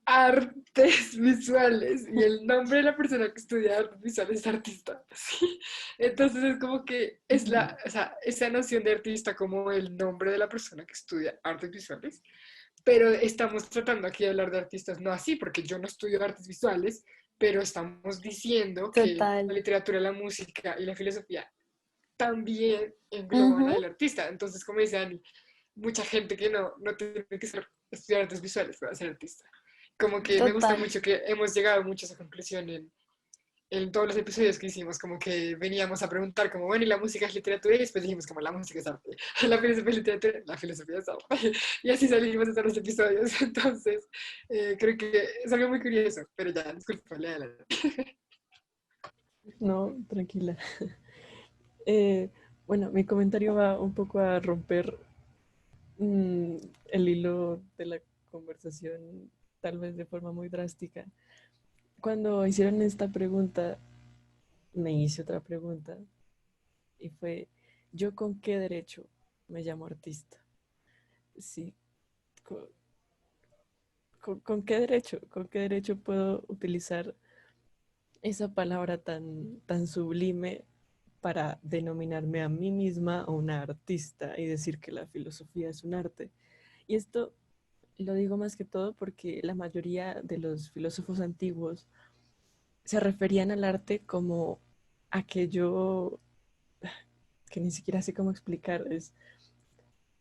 artes visuales y el nombre de la persona que estudia artes visuales es artista. ¿Sí? Entonces es como que es o sea, esa noción de artista como el nombre de la persona que estudia artes visuales, pero estamos tratando aquí de hablar de artistas no así, porque yo no estudio artes visuales, pero estamos diciendo que la Total. literatura, la música y la filosofía también engloban Ujú, al artista. Entonces, como dice Ani, mucha gente que no tiene que estudiar artes visuales para ser artista. Como que me gusta total. mucho que hemos llegado mucho a esa conclusión en todos los episodios que hicimos, como que veníamos a preguntar como, bueno, ¿y la música es literatura? Y después dijimos como, la música es arte, la filosofía es literatura, la filosofía es arte. Y así salimos de todos los episodios. Entonces, creo que es algo muy curioso, pero ya, disculpa, adelante. No, tranquila. Eh, bueno, mi comentario va un poco a romper mm, el hilo de la conversación tal vez de forma muy drástica. Cuando hicieron esta pregunta, me hice otra pregunta y fue, ¿yo con qué derecho me llamo artista? Sí, ¿con, con qué derecho? ¿Con qué derecho puedo utilizar esa palabra tan sublime para denominarme a mí misma una artista y decir que la filosofía es un arte? Y esto lo digo más que todo porque la mayoría de los filósofos antiguos se referían al arte como aquello que ni siquiera sé cómo explicar,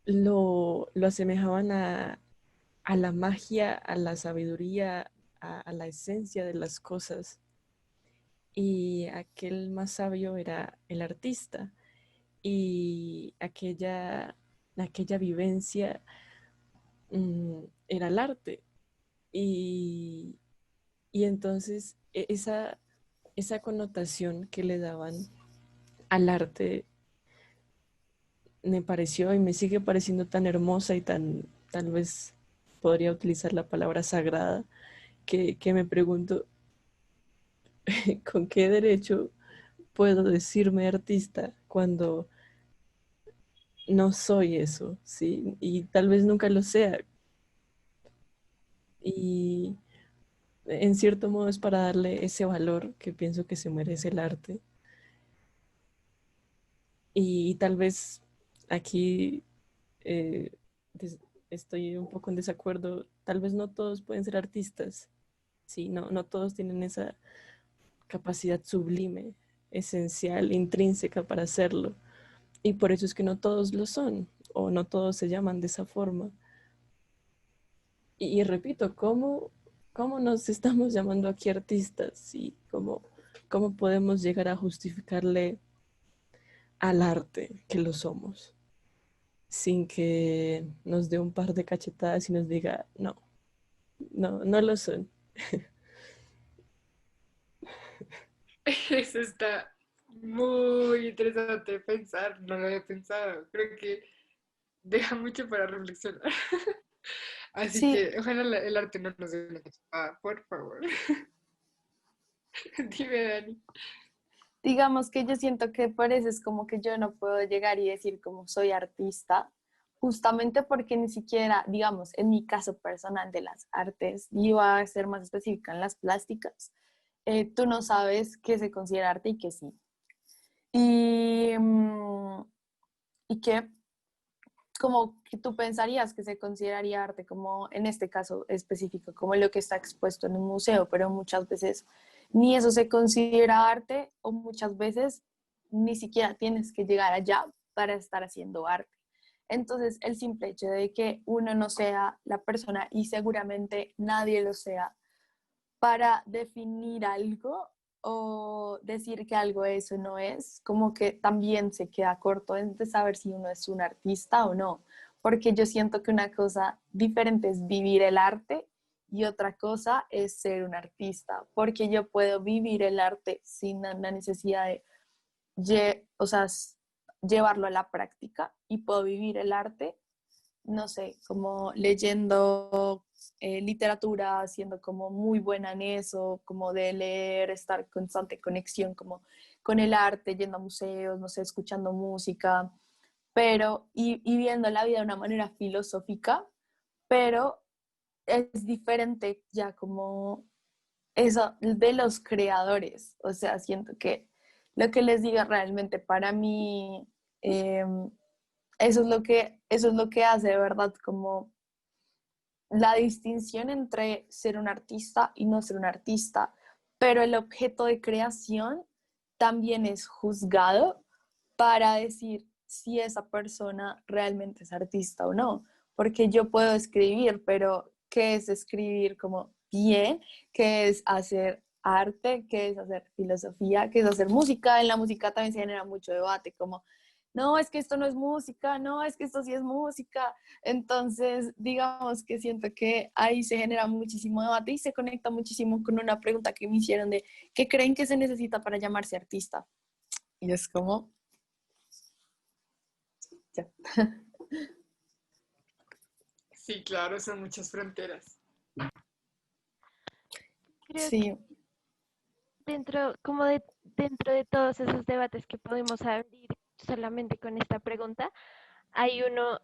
lo asemejaban a la magia, a la sabiduría, a la esencia de las cosas. Y aquel más sabio era el artista. Y aquella vivencia era el arte. Y, y entonces esa connotación que le daban al arte me pareció y me sigue pareciendo tan hermosa y tal vez podría utilizar la palabra sagrada, que me pregunto, ¿con qué derecho puedo decirme artista cuando no soy eso? ¿Sí? Y tal vez nunca lo sea. Y en cierto modo es para darle ese valor que pienso que se merece el arte. Y tal vez aquí eh, des- estoy un poco en desacuerdo. Tal vez no todos pueden ser artistas. Sí, no todos tienen esa capacidad sublime, esencial, intrínseca para hacerlo. Y por eso es que no todos lo son, o no todos se llaman de esa forma. Y repito, ¿cómo nos estamos llamando aquí artistas? ¿Y cómo podemos llegar a justificarle al arte que lo somos? Sin que nos dé un par de cachetadas y nos diga, no lo son. Eso está muy interesante de pensar, no lo había pensado. Creo que deja mucho para reflexionar. Así Sí, que ojalá el arte no nos dé una cachetada, por favor. Dime, Dani. digamos que yo siento que por eso es como que yo no puedo llegar y decir como soy artista, justamente porque ni siquiera, digamos, en mi caso personal de las artes, y iba a ser más específica en las plásticas, tú no sabes qué se considera arte y qué sí. Y, y que como que tú pensarías que se consideraría arte, como en este caso específico, como lo que está expuesto en un museo, pero muchas veces ni eso se considera arte o muchas veces ni siquiera tienes que llegar allá para estar haciendo arte. Entonces, el simple hecho de que uno no sea la persona y seguramente nadie lo sea para definir algo o decir que algo es o no es, como que también se queda corto de saber si uno es un artista o no, porque yo siento que una cosa diferente es vivir el arte y otra cosa es ser un artista, porque yo puedo vivir el arte sin la necesidad de, o sea, llevarlo a la práctica y puedo vivir el arte no sé, como leyendo literatura, siendo como muy buena en eso, como de leer, estar en constante conexión como con el arte, yendo a museos, no sé, escuchando música, pero y viendo la vida de una manera filosófica, pero es diferente ya como eso de los creadores, o sea, siento que lo que les diga realmente para mí eh, eso es lo que hace de verdad como la distinción entre ser un artista y no ser un artista, pero el objeto de creación también es juzgado para decir si esa persona realmente es artista o no, porque yo puedo escribir, pero ¿qué es escribir como bien? ¿Qué es hacer arte? ¿Qué es hacer filosofía? ¿Qué es hacer música? En la música también se genera mucho debate, como no, es que esto no es música, no, es que esto sí es música. Entonces, digamos que siento que ahí se genera muchísimo debate y se conecta muchísimo con una pregunta que me hicieron de ¿qué creen que se necesita para llamarse artista? Y es como, ya. Sí, claro, son muchas fronteras. creo que Sí, dentro de todos esos debates que podemos abrir solamente con esta pregunta, hay uno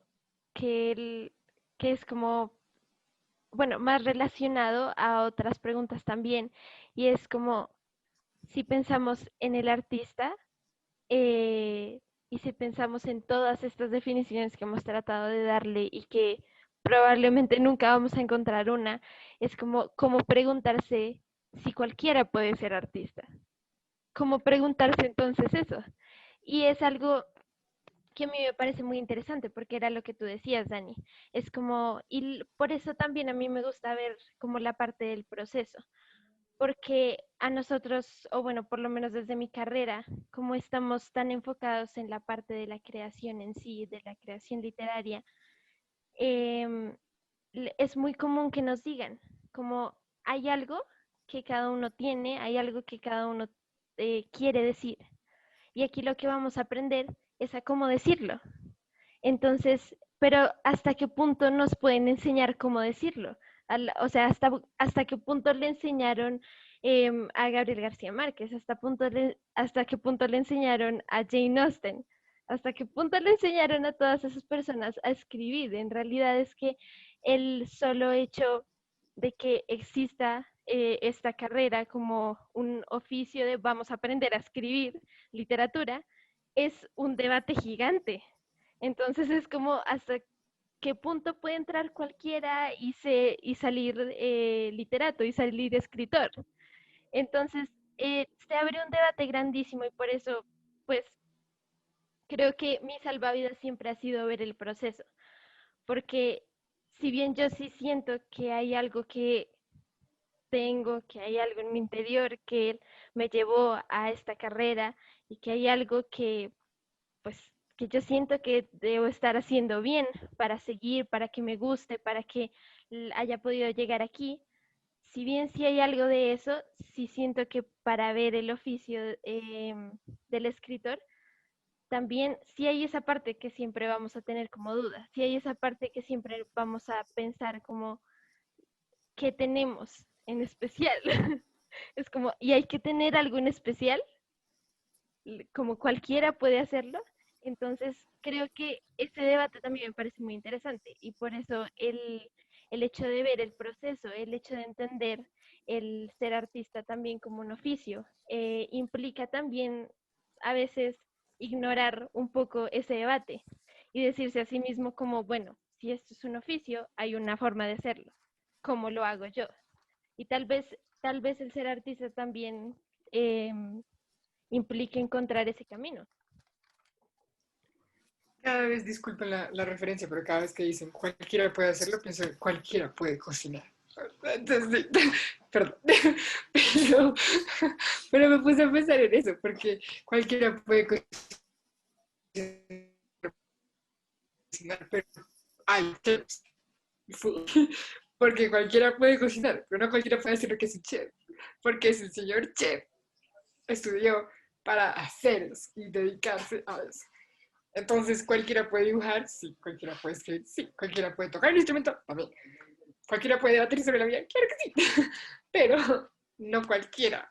que es como, bueno, más relacionado a otras preguntas también, y es como si pensamos en el artista eh, y si pensamos en todas estas definiciones que hemos tratado de darle y que probablemente nunca vamos a encontrar una, es como preguntarse si cualquiera puede ser artista. Como preguntarse entonces eso. Y es algo que a mí me parece muy interesante porque era lo que tú decías, Dani. Es como, por eso también a mí me gusta ver como la parte del proceso, porque a nosotros, o bueno, por lo menos desde mi carrera, como estamos tan enfocados en la parte de la creación en sí, de la creación literaria, em, es muy común que nos digan, como hay algo que cada uno tiene, hay algo que cada uno quiere decir. Y aquí lo que vamos a aprender es a cómo decirlo. Entonces, pero ¿hasta qué punto nos pueden enseñar cómo decirlo? O sea, hasta qué punto le enseñaron a Gabriel García Márquez, hasta qué punto le enseñaron a Jane Austen, hasta qué punto le enseñaron a todas esas personas a escribir. En realidad es que el solo hecho de que exista esta carrera como un oficio de vamos a aprender a escribir literatura es un debate gigante. Entonces es como hasta qué punto puede entrar cualquiera y salir literato y salir escritor. Entonces se abre un debate grandísimo y por eso, pues creo que mi salvavidas siempre ha sido ver el proceso, porque si bien yo sí siento que hay algo que tengo, que hay algo en mi interior que me llevó a esta carrera y que hay algo que pues que yo siento que debo estar haciendo bien para seguir, para que me guste, para que haya podido llegar aquí. Si bien sí hay algo de eso, sí siento que para ver el oficio del escritor, también sí hay esa parte que siempre vamos a tener como duda, sí hay esa parte que siempre vamos a pensar como, ¿qué tenemos en especial? Es como, ¿y hay que tener algo en especial? Como cualquiera puede hacerlo. Entonces, creo que ese debate también me parece muy interesante y por eso el hecho de ver el proceso, el hecho de entender el ser artista también como un oficio, implica también a veces ignorar un poco ese debate y decirse a sí mismo como, bueno, si esto es un oficio, hay una forma de hacerlo. ¿Cómo lo hago yo? Y tal vez el ser artista también implica encontrar ese camino. Cada vez, disculpen la referencia, pero cada vez que dicen cualquiera puede hacerlo, pienso en cualquiera puede cocinar. Entonces, perdón, pero, pero me puse a pensar en eso, porque cualquiera puede cocinar, pero hay chefs. Porque cualquiera puede cocinar, pero no cualquiera puede hacer lo que es un chef, porque es el señor chef estudió para hacer eso y dedicarse a eso. Entonces, cualquiera puede dibujar, sí, cualquiera puede escribir, sí, cualquiera puede tocar el instrumento, también. Cualquiera puede debatir sobre la vida, claro que sí, pero no cualquiera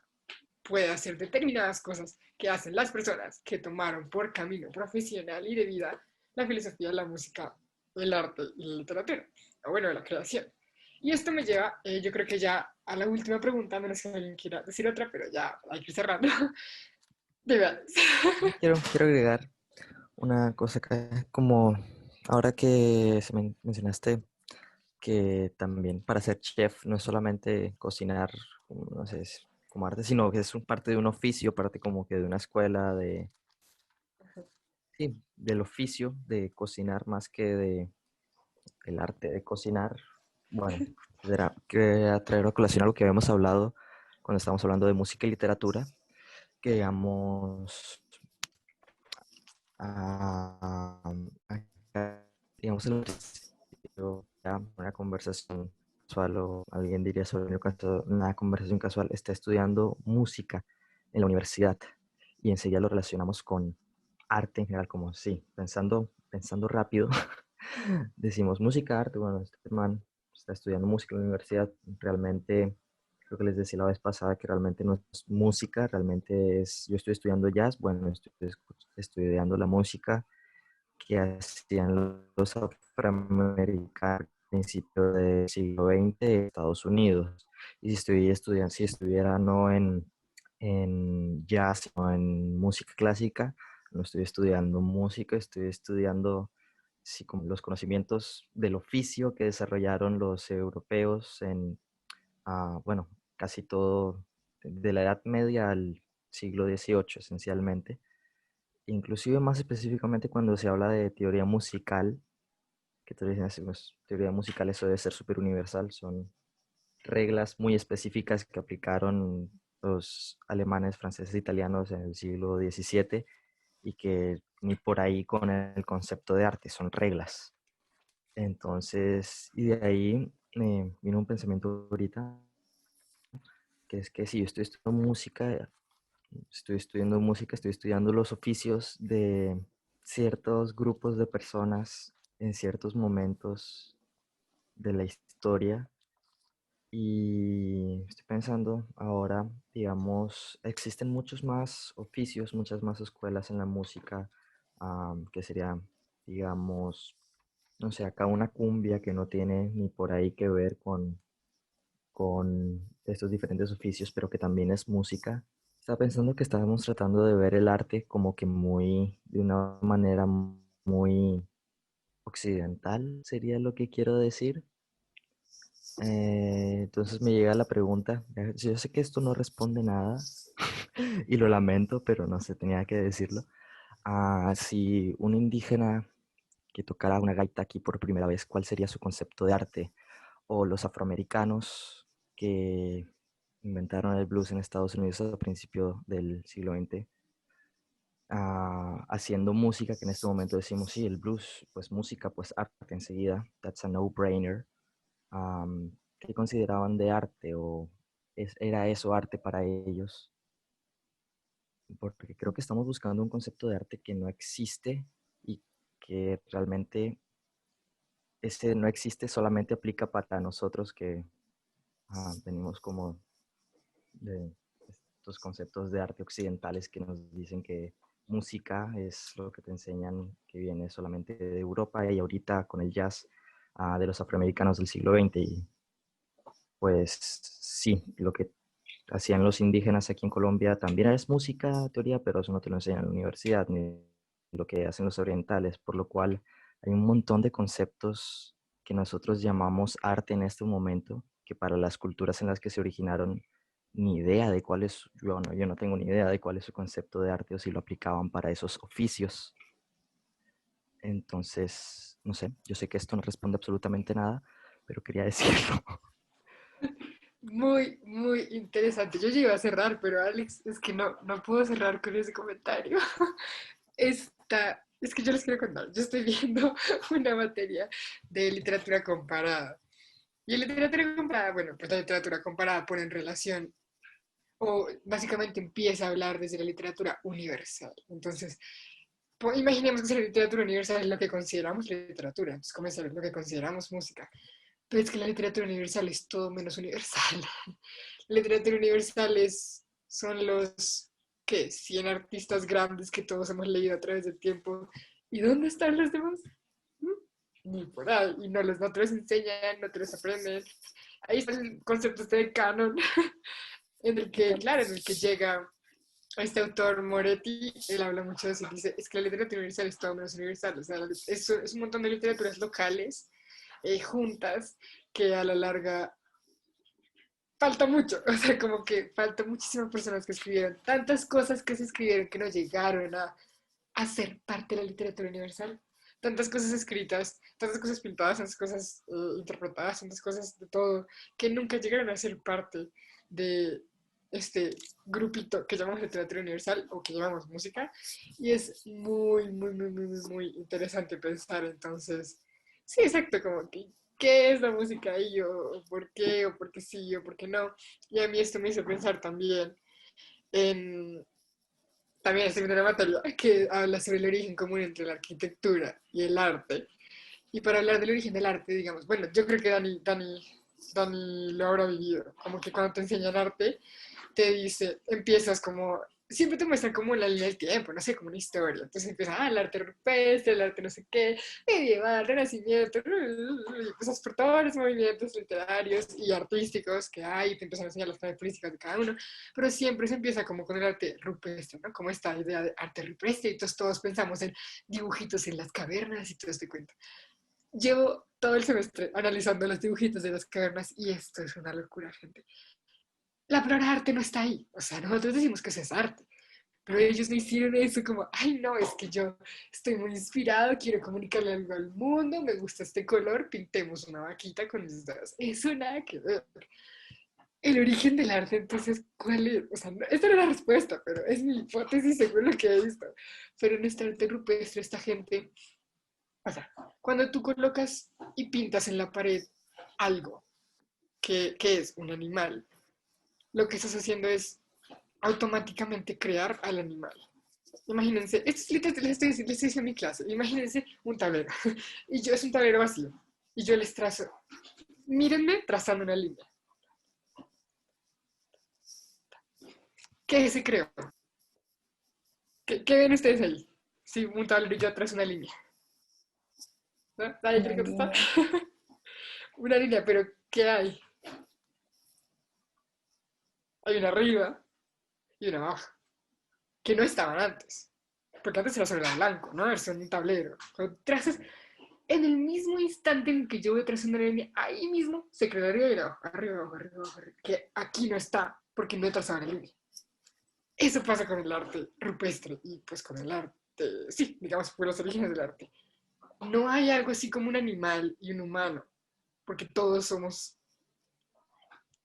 puede hacer determinadas cosas que hacen las personas que tomaron por camino profesional y de vida la filosofía, la música, el arte y la literatura, o bueno, la creación. Y esto me lleva, yo creo que ya a la última pregunta, a menos que alguien quiera decir otra, pero ya hay que ir cerrando. De verdad. Quiero agregar una cosa que como ahora que mencionaste que también para ser chef no es solamente cocinar, no sé, como arte, sino que es parte de un oficio, parte como que de una escuela, sí, del oficio de cocinar más que de el arte de cocinar. Bueno, quería traer a colación a lo que habíamos hablado cuando estábamos hablando de música y literatura, que digamos, digamos, una conversación casual o alguien diría sobre una conversación casual, está estudiando música en la universidad y enseguida lo relacionamos con arte en general, como sí, pensando rápido, decimos música, arte, bueno, este man está estudiando música en la universidad, realmente creo que les decía la vez pasada que realmente no es música, realmente es, yo estoy estudiando jazz, bueno, estoy estudiando la música que hacían los afroamericanos a principios del siglo XX en Estados Unidos. Y si estoy estudiando, si estuviera no en jazz o en música clásica, no estoy estudiando música, estoy estudiando sí, como los conocimientos del oficio que desarrollaron los europeos en, bueno, casi todo, de la Edad Media al siglo XVIII esencialmente. Inclusive más específicamente cuando se habla de teoría musical, que tú dices, pues, teoría musical, eso debe ser súper universal, son reglas muy específicas que aplicaron los alemanes, franceses, italianos en el siglo XVII y que ni por ahí con el concepto de arte, son reglas. Entonces, y de ahí vino un pensamiento ahorita, que es que si yo estoy estudiando música, estoy estudiando los oficios de ciertos grupos de personas en ciertos momentos de la historia. Y estoy pensando ahora, digamos, existen muchos más oficios, muchas más escuelas en la música, que sería, digamos, no sé, acá una cumbia que no tiene ni por ahí que ver con estos diferentes oficios, pero que también es música. Estaba pensando que estábamos tratando de ver el arte como que muy, de una manera muy occidental, sería lo que quiero decir. Entonces me llega la pregunta, yo sé que esto no responde nada y lo lamento, pero no sé, tenía que decirlo. Si un indígena que tocara una gaita aquí por primera vez, ¿cuál sería su concepto de arte? O los afroamericanos que inventaron el blues en Estados Unidos a principios del siglo XX, haciendo música, que en este momento decimos, sí, el blues, pues música, pues arte enseguida, that's a no-brainer. ¿Qué consideraban de arte o era eso arte para ellos? Porque creo que estamos buscando un concepto de arte que no existe y que realmente ese no existe, solamente aplica para nosotros que venimos como de estos conceptos de arte occidentales que nos dicen que música es lo que te enseñan que viene solamente de Europa y ahorita con el jazz de los afroamericanos del siglo XX. Y pues sí, lo que hacían los indígenas aquí en Colombia también es música, teoría, pero eso no te lo enseñan en la universidad, ni lo que hacen los orientales, por lo cual hay un montón de conceptos que nosotros llamamos arte en este momento, que para las culturas en las que se originaron, ni idea de cuál es, yo no tengo ni idea de cuál es su concepto de arte o si lo aplicaban para esos oficios. Entonces, no sé, yo sé que esto no responde absolutamente nada, pero quería decirlo. Muy, muy interesante. Yo ya iba a cerrar, pero Alex, es que no puedo cerrar con ese comentario. Es que yo les quiero contar. Yo estoy viendo una materia de literatura comparada. Y en literatura comparada, bueno, pues la literatura comparada pone en relación, o básicamente empieza a hablar desde la literatura universal. Entonces, imaginemos que si la literatura universal es lo que consideramos literatura, entonces comienza lo que consideramos música. Pero es que la literatura universal es todo menos universal. La literatura universal son los, ¿qué? 100 artistas grandes que todos hemos leído a través del tiempo. ¿Y dónde están los demás? Ni por ahí. Y no te los enseñan, no te los aprenden. Ahí está el concepto este de canon, en el que, claro, en el que llega este autor Moretti, él habla mucho de eso y dice, es que la literatura universal es todo menos universal. O sea, es un montón de literaturas locales juntas que a la larga falta mucho, o sea, como que falta muchísimas personas que escribieron, tantas cosas que se escribieron que no llegaron a ser parte de la literatura universal, tantas cosas escritas, tantas cosas pintadas, tantas cosas interpretadas, tantas cosas de todo, que nunca llegaron a ser parte de este grupito que llamamos literatura universal o que llamamos música, y es muy, muy, muy, muy, muy, muy interesante pensar entonces, sí, exacto, como que qué es la música y o por qué sí, o por qué no. Y a mí esto me hizo pensar también en, también estoy viendo una materia que habla sobre el origen común entre la arquitectura y el arte. Y para hablar del origen del arte, digamos, bueno, yo creo que Dani Dani lo habrá vivido, como que cuando te enseñan arte, te dice, empiezas como, siempre te muestran como la línea del tiempo, no sé, como una historia. Entonces empieza, el arte rupestre, el arte no sé qué, medieval, renacimiento, y empiezas por todos los movimientos literarios y artísticos que hay, y te empiezan a enseñar las características de cada uno, pero siempre se empieza como con el arte rupestre, ¿no? Como esta idea de arte rupestre, y entonces todos pensamos en dibujitos en las cavernas y todo este cuento. Llevo todo el semestre analizando los dibujitos de las cavernas y esto es una locura, gente. La palabra arte no está ahí. O sea, nosotros decimos que eso es arte, pero ellos no hicieron eso como, ay, no, es que yo estoy muy inspirado, quiero comunicarle algo al mundo, me gusta este color, pintemos una vaquita con mis dedos. Eso nada que ver. El origen del arte, entonces, ¿cuál es? O sea, esta no es la respuesta, pero es mi hipótesis según lo que he visto. Pero en este arte rupestre, esta gente, o sea, cuando tú colocas y pintas en la pared algo que es un animal, lo que estás haciendo es automáticamente crear al animal. Imagínense, esto es literal, les estoy diciendo en mi clase, imagínense un tablero, y yo es un tablero vacío, y yo les trazo, mírenme trazando una línea. ¿Qué se creó? ¿Qué ven ustedes ahí? Si un tablero y yo trazo una línea. ¿No? ¿Nadie Una quiere contestar? línea. Una línea, pero ¿qué hay? Hay una arriba y una abajo, que no estaban antes. Porque antes era sobre blanco, ¿no? Era un tablero. Cuando trazas, en el mismo instante en que yo voy trazando una línea, ahí mismo se crea arriba y abajo, arriba, abajo, arriba, abajo, arriba, que aquí no está, porque no he trazado la línea. Eso pasa con el arte rupestre y pues con el arte, sí, digamos, por los orígenes del arte. No hay algo así como un animal y un humano, porque todos somos,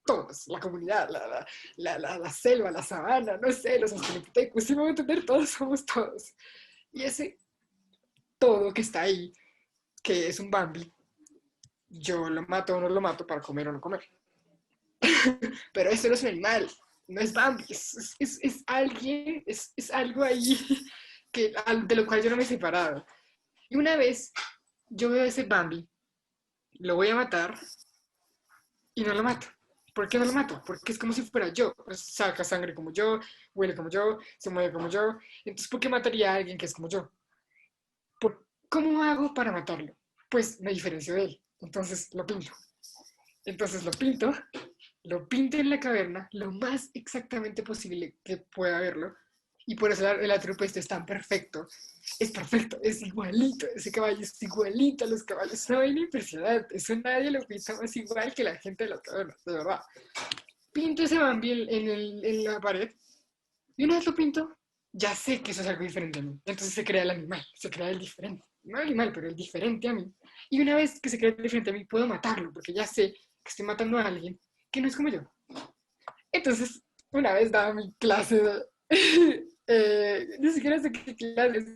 todos, la comunidad, la selva, la sabana, no sé, los australopithecus, si me voy a entender, todos somos todos. Y ese todo que está ahí, que es un Bambi, yo lo mato o no lo mato para comer o no comer. Pero eso no es un animal, no es Bambi, es alguien, es algo ahí que, de lo cual yo no me he separado. Y una vez yo veo a ese Bambi, lo voy a matar y no lo mato. ¿Por qué no lo mato? Porque es como si fuera yo. Pues saca sangre como yo, huele como yo, se mueve como yo. Entonces, ¿por qué mataría a alguien que es como yo? ¿Cómo hago para matarlo? Pues me diferencio de él. Entonces lo pinto. Entonces lo pinto en la caverna lo más exactamente posible que pueda verlo. Y por eso el atrupe este es tan perfecto. Es perfecto, es igualito. Ese caballo es igualito a los caballos. Es una vaina impresionante. Eso nadie lo pinta más igual que la gente de las cavernas, de verdad. Pinto ese Bambi en la pared. Y una vez lo pinto, ya sé que eso es algo diferente a mí. Entonces se crea el animal, se crea el diferente. No el animal, pero el diferente a mí. Y una vez que se crea el diferente a mí, puedo matarlo, porque ya sé que estoy matando a alguien que no es como yo. Entonces, una vez daba mi clase de... ni siquiera sé qué clase es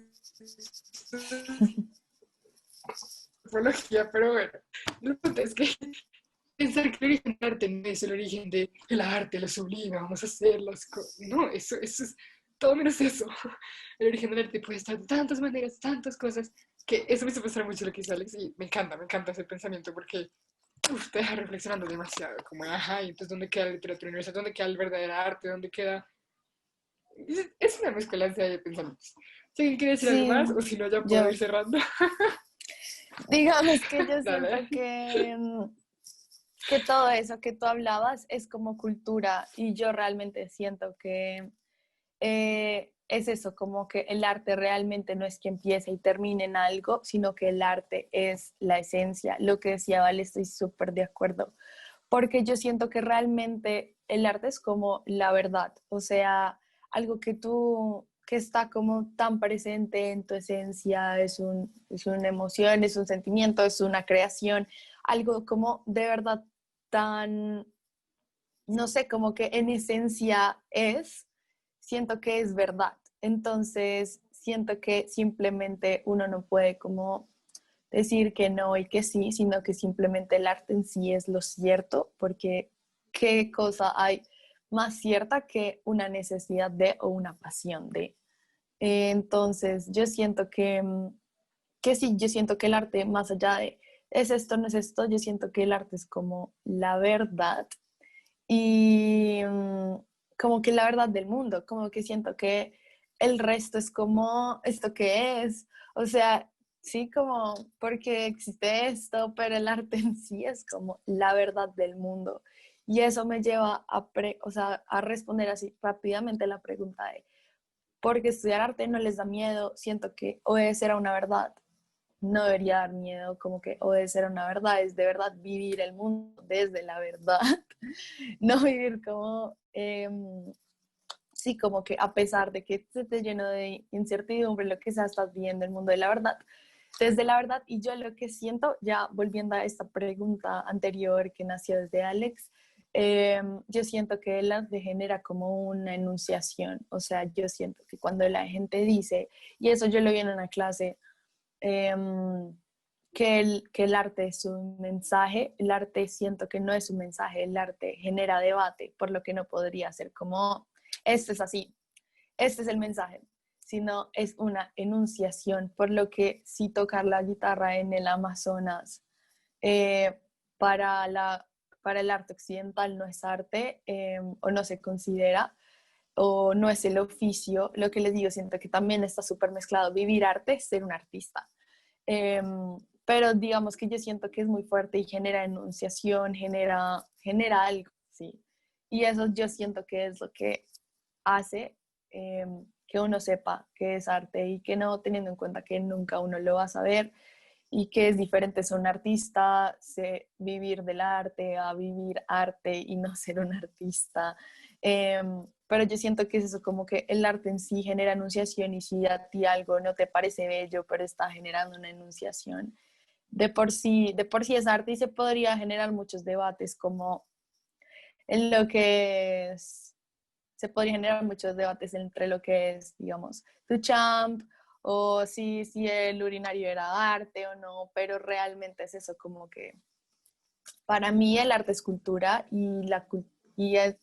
antropología, pero bueno. Lo punto es que pensar que el origen del arte no es el origen del arte, lo sublime, vamos a hacer las cosas. No, eso es todo menos eso. El origen del arte puede estar de tantas maneras, tantas cosas, que eso me hizo pensar mucho lo que hizo Alex y me encanta ese pensamiento porque te deja reflexionando demasiado, como, ajá, y entonces, ¿dónde queda la literatura universal? ¿Dónde queda el verdadero arte? ¿Dónde queda...? Es una mezcolanza de pensamientos. Si alguien quiere decir algo Sí, más, o si no, ya puedo yo, ir cerrando. digamos que yo siento Dale. que todo eso que tú hablabas es como cultura y yo realmente siento que es eso, como que el arte realmente no es que empiece y termine en algo, sino que el arte es la esencia. Lo que decía Vale, estoy súper de acuerdo, porque yo siento que realmente el arte es como la verdad, o sea, algo que está como tan presente en tu esencia, es una emoción, es un sentimiento, es una creación, algo como de verdad tan, no sé, como que en esencia siento que es verdad. Entonces, siento que simplemente uno no puede como decir que no y que sí, sino que simplemente el arte en sí es lo cierto, porque qué cosa hay más cierta que una necesidad de o una pasión de. Entonces, yo siento que sí, yo siento que el arte, más allá de es esto, no es esto. Yo siento que el arte es como la verdad y como que la verdad del mundo, como que siento que el resto es como esto que es, o sea, sí, como porque existe esto, pero el arte en sí es como la verdad del mundo. Y eso me lleva o sea, a responder así rápidamente la pregunta de, ¿por qué estudiar arte no les da miedo? Siento que obedecer a una verdad no debería dar miedo, como que obedecer a una verdad es de verdad vivir el mundo desde la verdad, no vivir como, sí, como que a pesar de que se te lleno de incertidumbre, lo que sea, estás viviendo el mundo de la verdad, desde la verdad. Y yo lo que siento, ya volviendo a esta pregunta anterior que nació desde Alex, yo siento que el arte genera como una enunciación, o sea, yo siento que cuando la gente dice, y eso yo lo vi en una clase, que el arte es un mensaje, el arte siento que no es un mensaje, el arte genera debate, por lo que no podría ser como, esto es así, este es el mensaje, sino es una enunciación, por lo que si tocar la guitarra en el Amazonas eh, para, para el arte occidental no es arte o no se considera o no es el oficio, lo que les digo, siento que también está súper mezclado vivir arte, ser un artista. Pero digamos que yo siento que es muy fuerte y genera enunciación, genera algo, sí. Y eso yo siento que es lo que hace que uno sepa que es arte y que no teniendo en cuenta que nunca uno lo va a saber y que es diferente ser un artista, vivir del arte a vivir arte y no ser un artista. Pero yo siento que es eso, como que el arte en sí genera enunciación y si a ti algo no te parece bello, pero está generando una enunciación, de por sí es arte y se podría generar muchos debates como en lo que es, se podría generar muchos debates entre lo que es, digamos, Duchamp o si el urinario era arte o no, pero realmente es eso como que para mí el arte es cultura y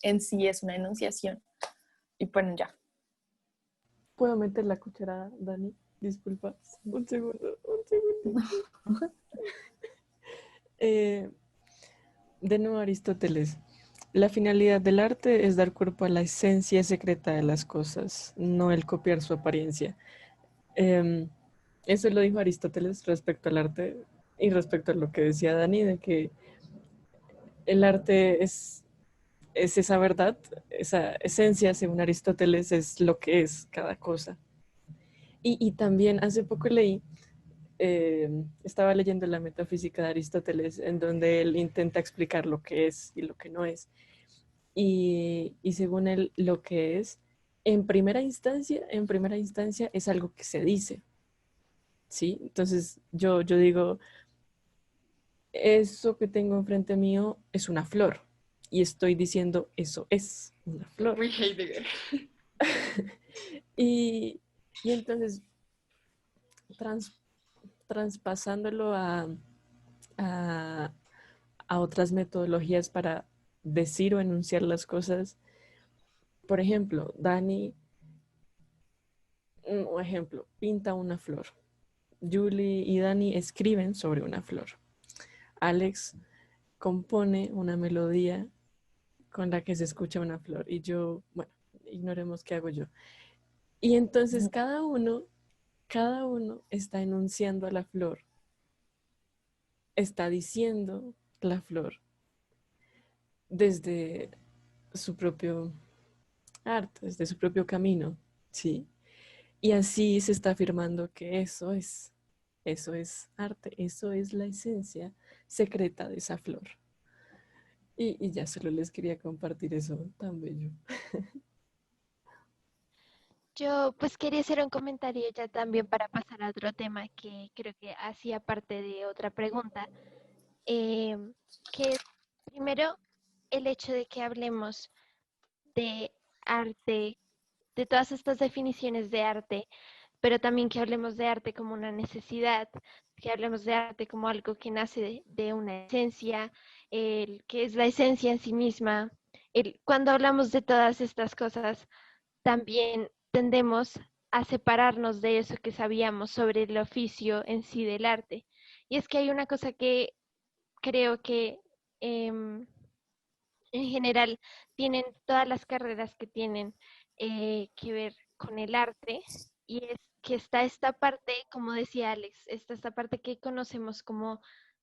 en sí es una enunciación. Y bueno, ya. ¿Puedo meter la cucharada, Dani? Disculpa. Un segundo, un segundo. De nuevo, Aristóteles. La finalidad del arte es dar cuerpo a la esencia secreta de las cosas, no el copiar su apariencia. Eso lo dijo Aristóteles respecto al arte y respecto a lo que decía Dani, de que el arte es esa verdad, esa esencia, según Aristóteles, es lo que es cada cosa. Y también hace poco leí, estaba leyendo la metafísica de Aristóteles, en donde él intenta explicar lo que es y lo que no es. Y según él, lo que es, en primera instancia es algo que se dice, ¿sí? Entonces yo digo, eso que tengo enfrente mío es una flor y estoy diciendo, eso es una flor. Muy Heidegger. Y entonces, traspasándolo a otras metodologías para decir o enunciar las cosas, por ejemplo, Dani, un ejemplo, pinta una flor. Julie y Dani escriben sobre una flor. Alex compone una melodía con la que se escucha una flor. Y yo, bueno, ignoremos qué hago yo. Y entonces cada uno está enunciando a la flor, está diciendo la flor desde su propio arte, desde su propio camino, ¿sí? Y así se está afirmando que eso es arte, eso es la esencia secreta de esa flor. Y ya solo les quería compartir eso tan bello. Yo pues quería hacer un comentario ya también para pasar a otro tema que creo que hacía parte de otra pregunta, eh, que es primero el hecho de que hablemos de arte, de todas estas definiciones de arte, pero también que hablemos de arte como una necesidad, que hablemos de arte como algo que nace de una esencia, que es la esencia en sí misma. Cuando hablamos de todas estas cosas, también tendemos a separarnos de eso que sabíamos sobre el oficio en sí del arte. Y es que hay una cosa que creo que en general tienen todas las carreras que tienen que ver con el arte, y es que está esta parte, como decía Alex, está esta parte que conocemos como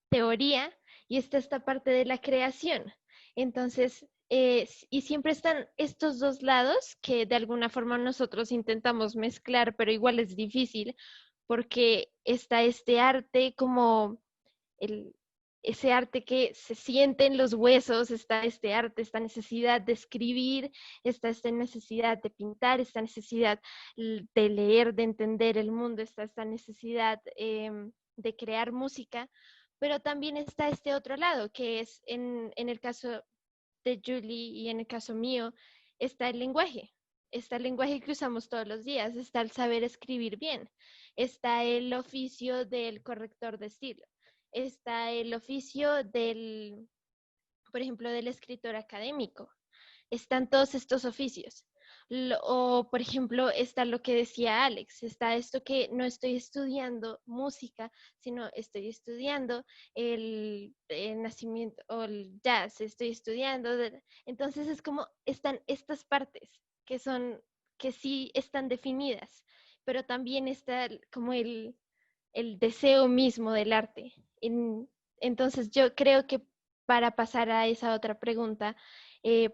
teoría y está esta parte de la creación. Entonces, y siempre están estos dos lados que de alguna forma nosotros intentamos mezclar, pero igual es difícil porque está este arte como el, ese arte que se siente en los huesos, está este arte, esta necesidad de escribir, está esta necesidad de pintar, esta necesidad de leer, de entender el mundo, está esta necesidad de crear música, pero también está este otro lado, que es en el caso de Julie y en el caso mío, está el lenguaje. Está el lenguaje que usamos todos los días, está el saber escribir bien, está el oficio del corrector de estilo, está el oficio del, por ejemplo, del escritor académico. Están todos estos oficios. O, por ejemplo, está lo que decía Alex, está esto que no estoy estudiando música, sino estoy estudiando el nacimiento o el jazz, estoy estudiando. Entonces es como están estas partes que son, que sí están definidas, pero también está como el deseo mismo del arte. Entonces yo creo que para pasar a esa otra pregunta,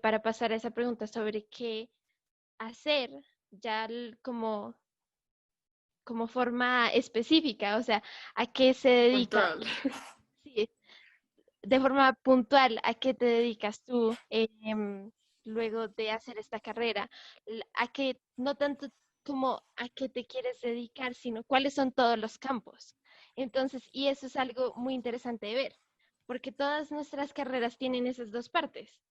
para pasar a esa pregunta sobre qué hacer ya como forma específica, o sea, a qué se dedica, Puntual. sí, de forma puntual, a qué te dedicas tú luego de hacer esta carrera, a qué, no tanto como a qué te quieres dedicar, sino cuáles son todos los campos. Entonces, y eso es algo muy interesante de ver, porque todas nuestras carreras tienen esas dos partes.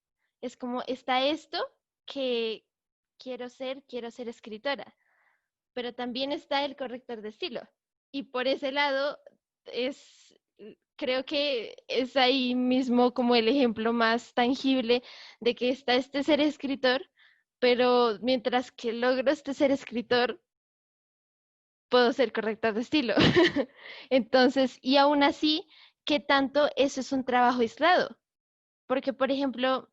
Es como está esto que quiero ser escritora, pero también está el corrector de estilo. Y por ese lado es, creo que es ahí mismo como el ejemplo más tangible de que está este ser escritor, pero mientras que logro este ser escritor, puedo ser corrector de estilo. Entonces, y aún así, ¿qué tanto eso es un trabajo aislado? Porque, por ejemplo,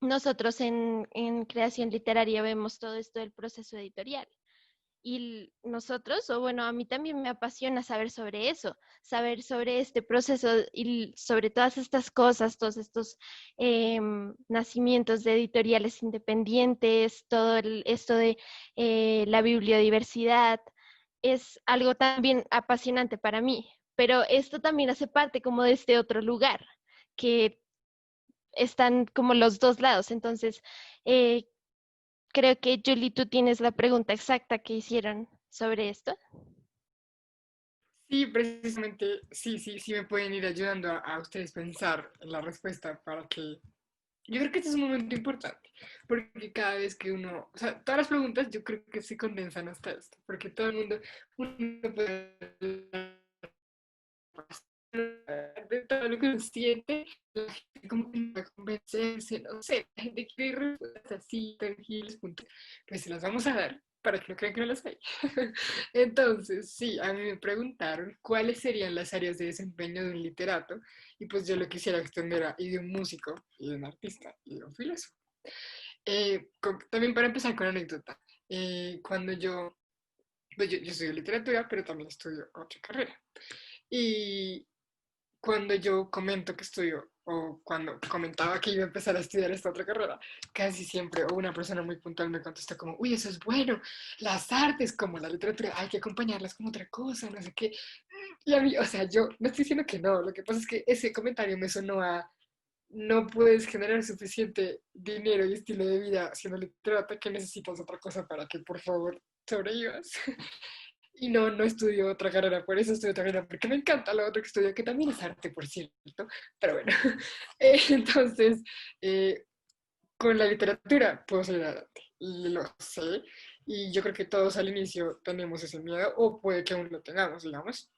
nosotros en creación literaria vemos todo esto del proceso editorial. Y nosotros, o bueno, a mí también me apasiona saber sobre eso, saber sobre este proceso y sobre todas estas cosas, todos estos nacimientos de editoriales independientes, todo esto de la bibliodiversidad, es algo también apasionante para mí, pero esto también hace parte como de este otro lugar, que están como los dos lados. Entonces, eh, creo que Julie, tú tienes la pregunta exacta que hicieron sobre esto. Sí, precisamente, sí me pueden ir ayudando a ustedes pensar en la respuesta para que... Yo creo que este es un momento importante, porque cada vez que uno, o sea, todas las preguntas yo creo que se condensan hasta esto, porque todo el mundo, uno puede de todo lo que uno siente, la gente como que va a convencerse, no sé, la gente quiere respuestas así, tangibles, puntos, pues se las vamos a dar para que no crean que no las hay. Entonces, sí, a mí me preguntaron cuáles serían las áreas de desempeño de un literato, y pues yo lo quisiera extender a y de un músico, y de un artista, y de un filósofo. También para empezar con anécdota, cuando yo estudio literatura, pero también estudio otra carrera. Y cuando yo comento que estudio o cuando comentaba que iba a empezar a estudiar esta otra carrera, casi siempre o una persona muy puntual me contesta como, uy, eso es bueno, las artes como la literatura hay que acompañarlas con otra cosa, no sé qué. Y a mí, o sea, yo no estoy diciendo que no, lo que pasa es que ese comentario me sonó a, no puedes generar suficiente dinero y estilo de vida siendo literato que necesitas otra cosa para que por favor sobrevivas. Y no, no estudio otra carrera, por eso estudio otra carrera, porque me encanta lo otro que estudio, que también es arte, por cierto, pero bueno. Entonces, eh, con la literatura puedo salir adelante, lo sé, y yo creo que todos al inicio tenemos ese miedo, o puede que aún lo tengamos, digamos,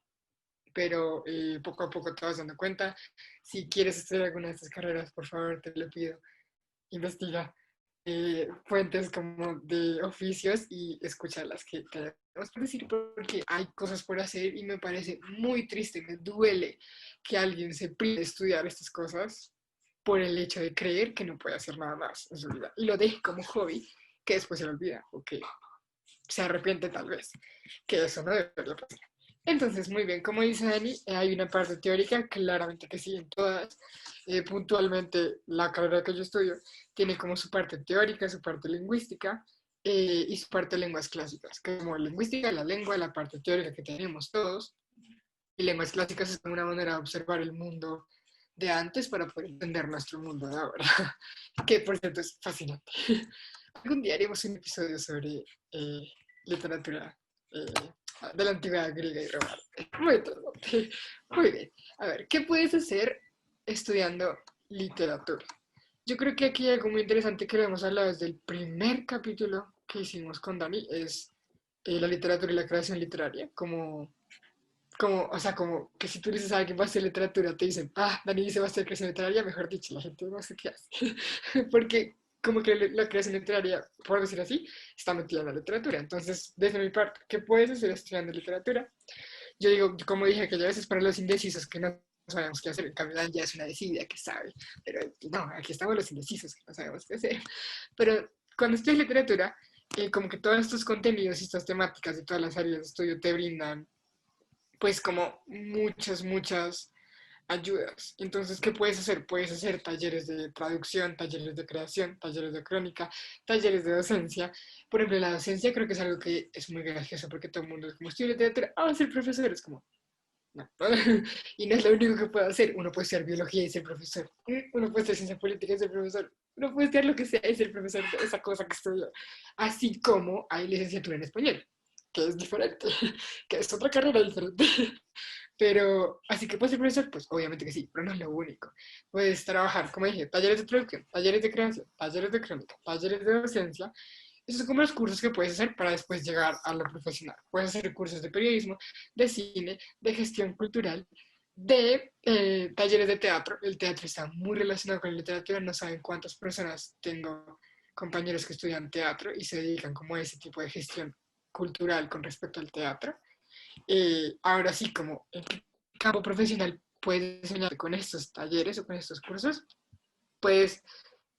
pero poco a poco te vas dando cuenta. Si quieres estudiar alguna de estas carreras, por favor, te lo pido, investiga, fuentes como de oficios y escuchar las que tenemos por decir, porque hay cosas por hacer y me parece muy triste, me duele que alguien se prive de estudiar estas cosas por el hecho de creer que no puede hacer nada más en su vida y lo deje como hobby que después se lo olvida o que se arrepiente tal vez, que eso no debería pasar. Entonces, muy bien, como dice Dani, hay una parte teórica, claramente que sí, en todas. Puntualmente, la carrera que yo estudio tiene como su parte teórica, su parte lingüística y su parte de lenguas clásicas, como lingüística, la lengua, la parte teórica que tenemos todos, y lenguas clásicas es como una manera de observar el mundo de antes para poder entender nuestro mundo de ahora, que por cierto es fascinante. Algún día haremos un episodio sobre literatura de la antigüedad griega y romana. Muy interesante. Muy bien. A ver, ¿qué puedes hacer estudiando literatura? Yo creo que aquí hay algo muy interesante que lo hemos hablado desde el primer capítulo que hicimos con Dani, es la literatura y la creación literaria, o sea, como que si tú dices a alguien va a hacer literatura, te dicen, Dani dice va a hacer creación literaria, mejor dicho, la gente no sé qué hace. Porque como que la creación literaria, por decir así, está metida en la literatura. Entonces, desde mi parte, ¿qué puedes hacer estudiando literatura? Yo digo, como dije, que a veces para los indecisos que no sabemos qué hacer, en cambio Dan ya es una decidida que sabe, pero no, aquí estamos los indecisos que no sabemos qué hacer. Pero cuando estudias literatura, como que todos estos contenidos y estas temáticas de todas las áreas de estudio te brindan pues como muchas ayudas. Entonces, ¿qué puedes hacer? Puedes hacer talleres de traducción, talleres de creación, talleres de crónica, talleres de docencia. Por ejemplo, la docencia creo que es algo que es muy gracioso porque todo el mundo es como estudio literatura, ser profesor, es como, no. Y no es lo único que puedo hacer. Uno puede estudiar biología y ser profesor. Uno puede estudiar ciencia política y ser profesor. Uno puede estudiar lo que sea y ser profesor de esa cosa que estudió. Así como hay licenciatura en español, que es diferente, que es otra carrera diferente. Pero, así que puedes ser profesor, pues obviamente que sí, pero no es lo único. Puedes trabajar, como dije, talleres de traducción, talleres de creación, talleres de crónica, talleres de docencia. Esos son como los cursos que puedes hacer para después llegar a lo profesional. Puedes hacer cursos de periodismo, de cine, de gestión cultural, de talleres de teatro. El teatro está muy relacionado con la literatura. No saben cuántas personas tengo compañeros que estudian teatro y se dedican como a ese tipo de gestión cultural con respecto al teatro. Ahora sí, como en qué campo profesional puedes enseñar con estos talleres o con estos cursos, puedes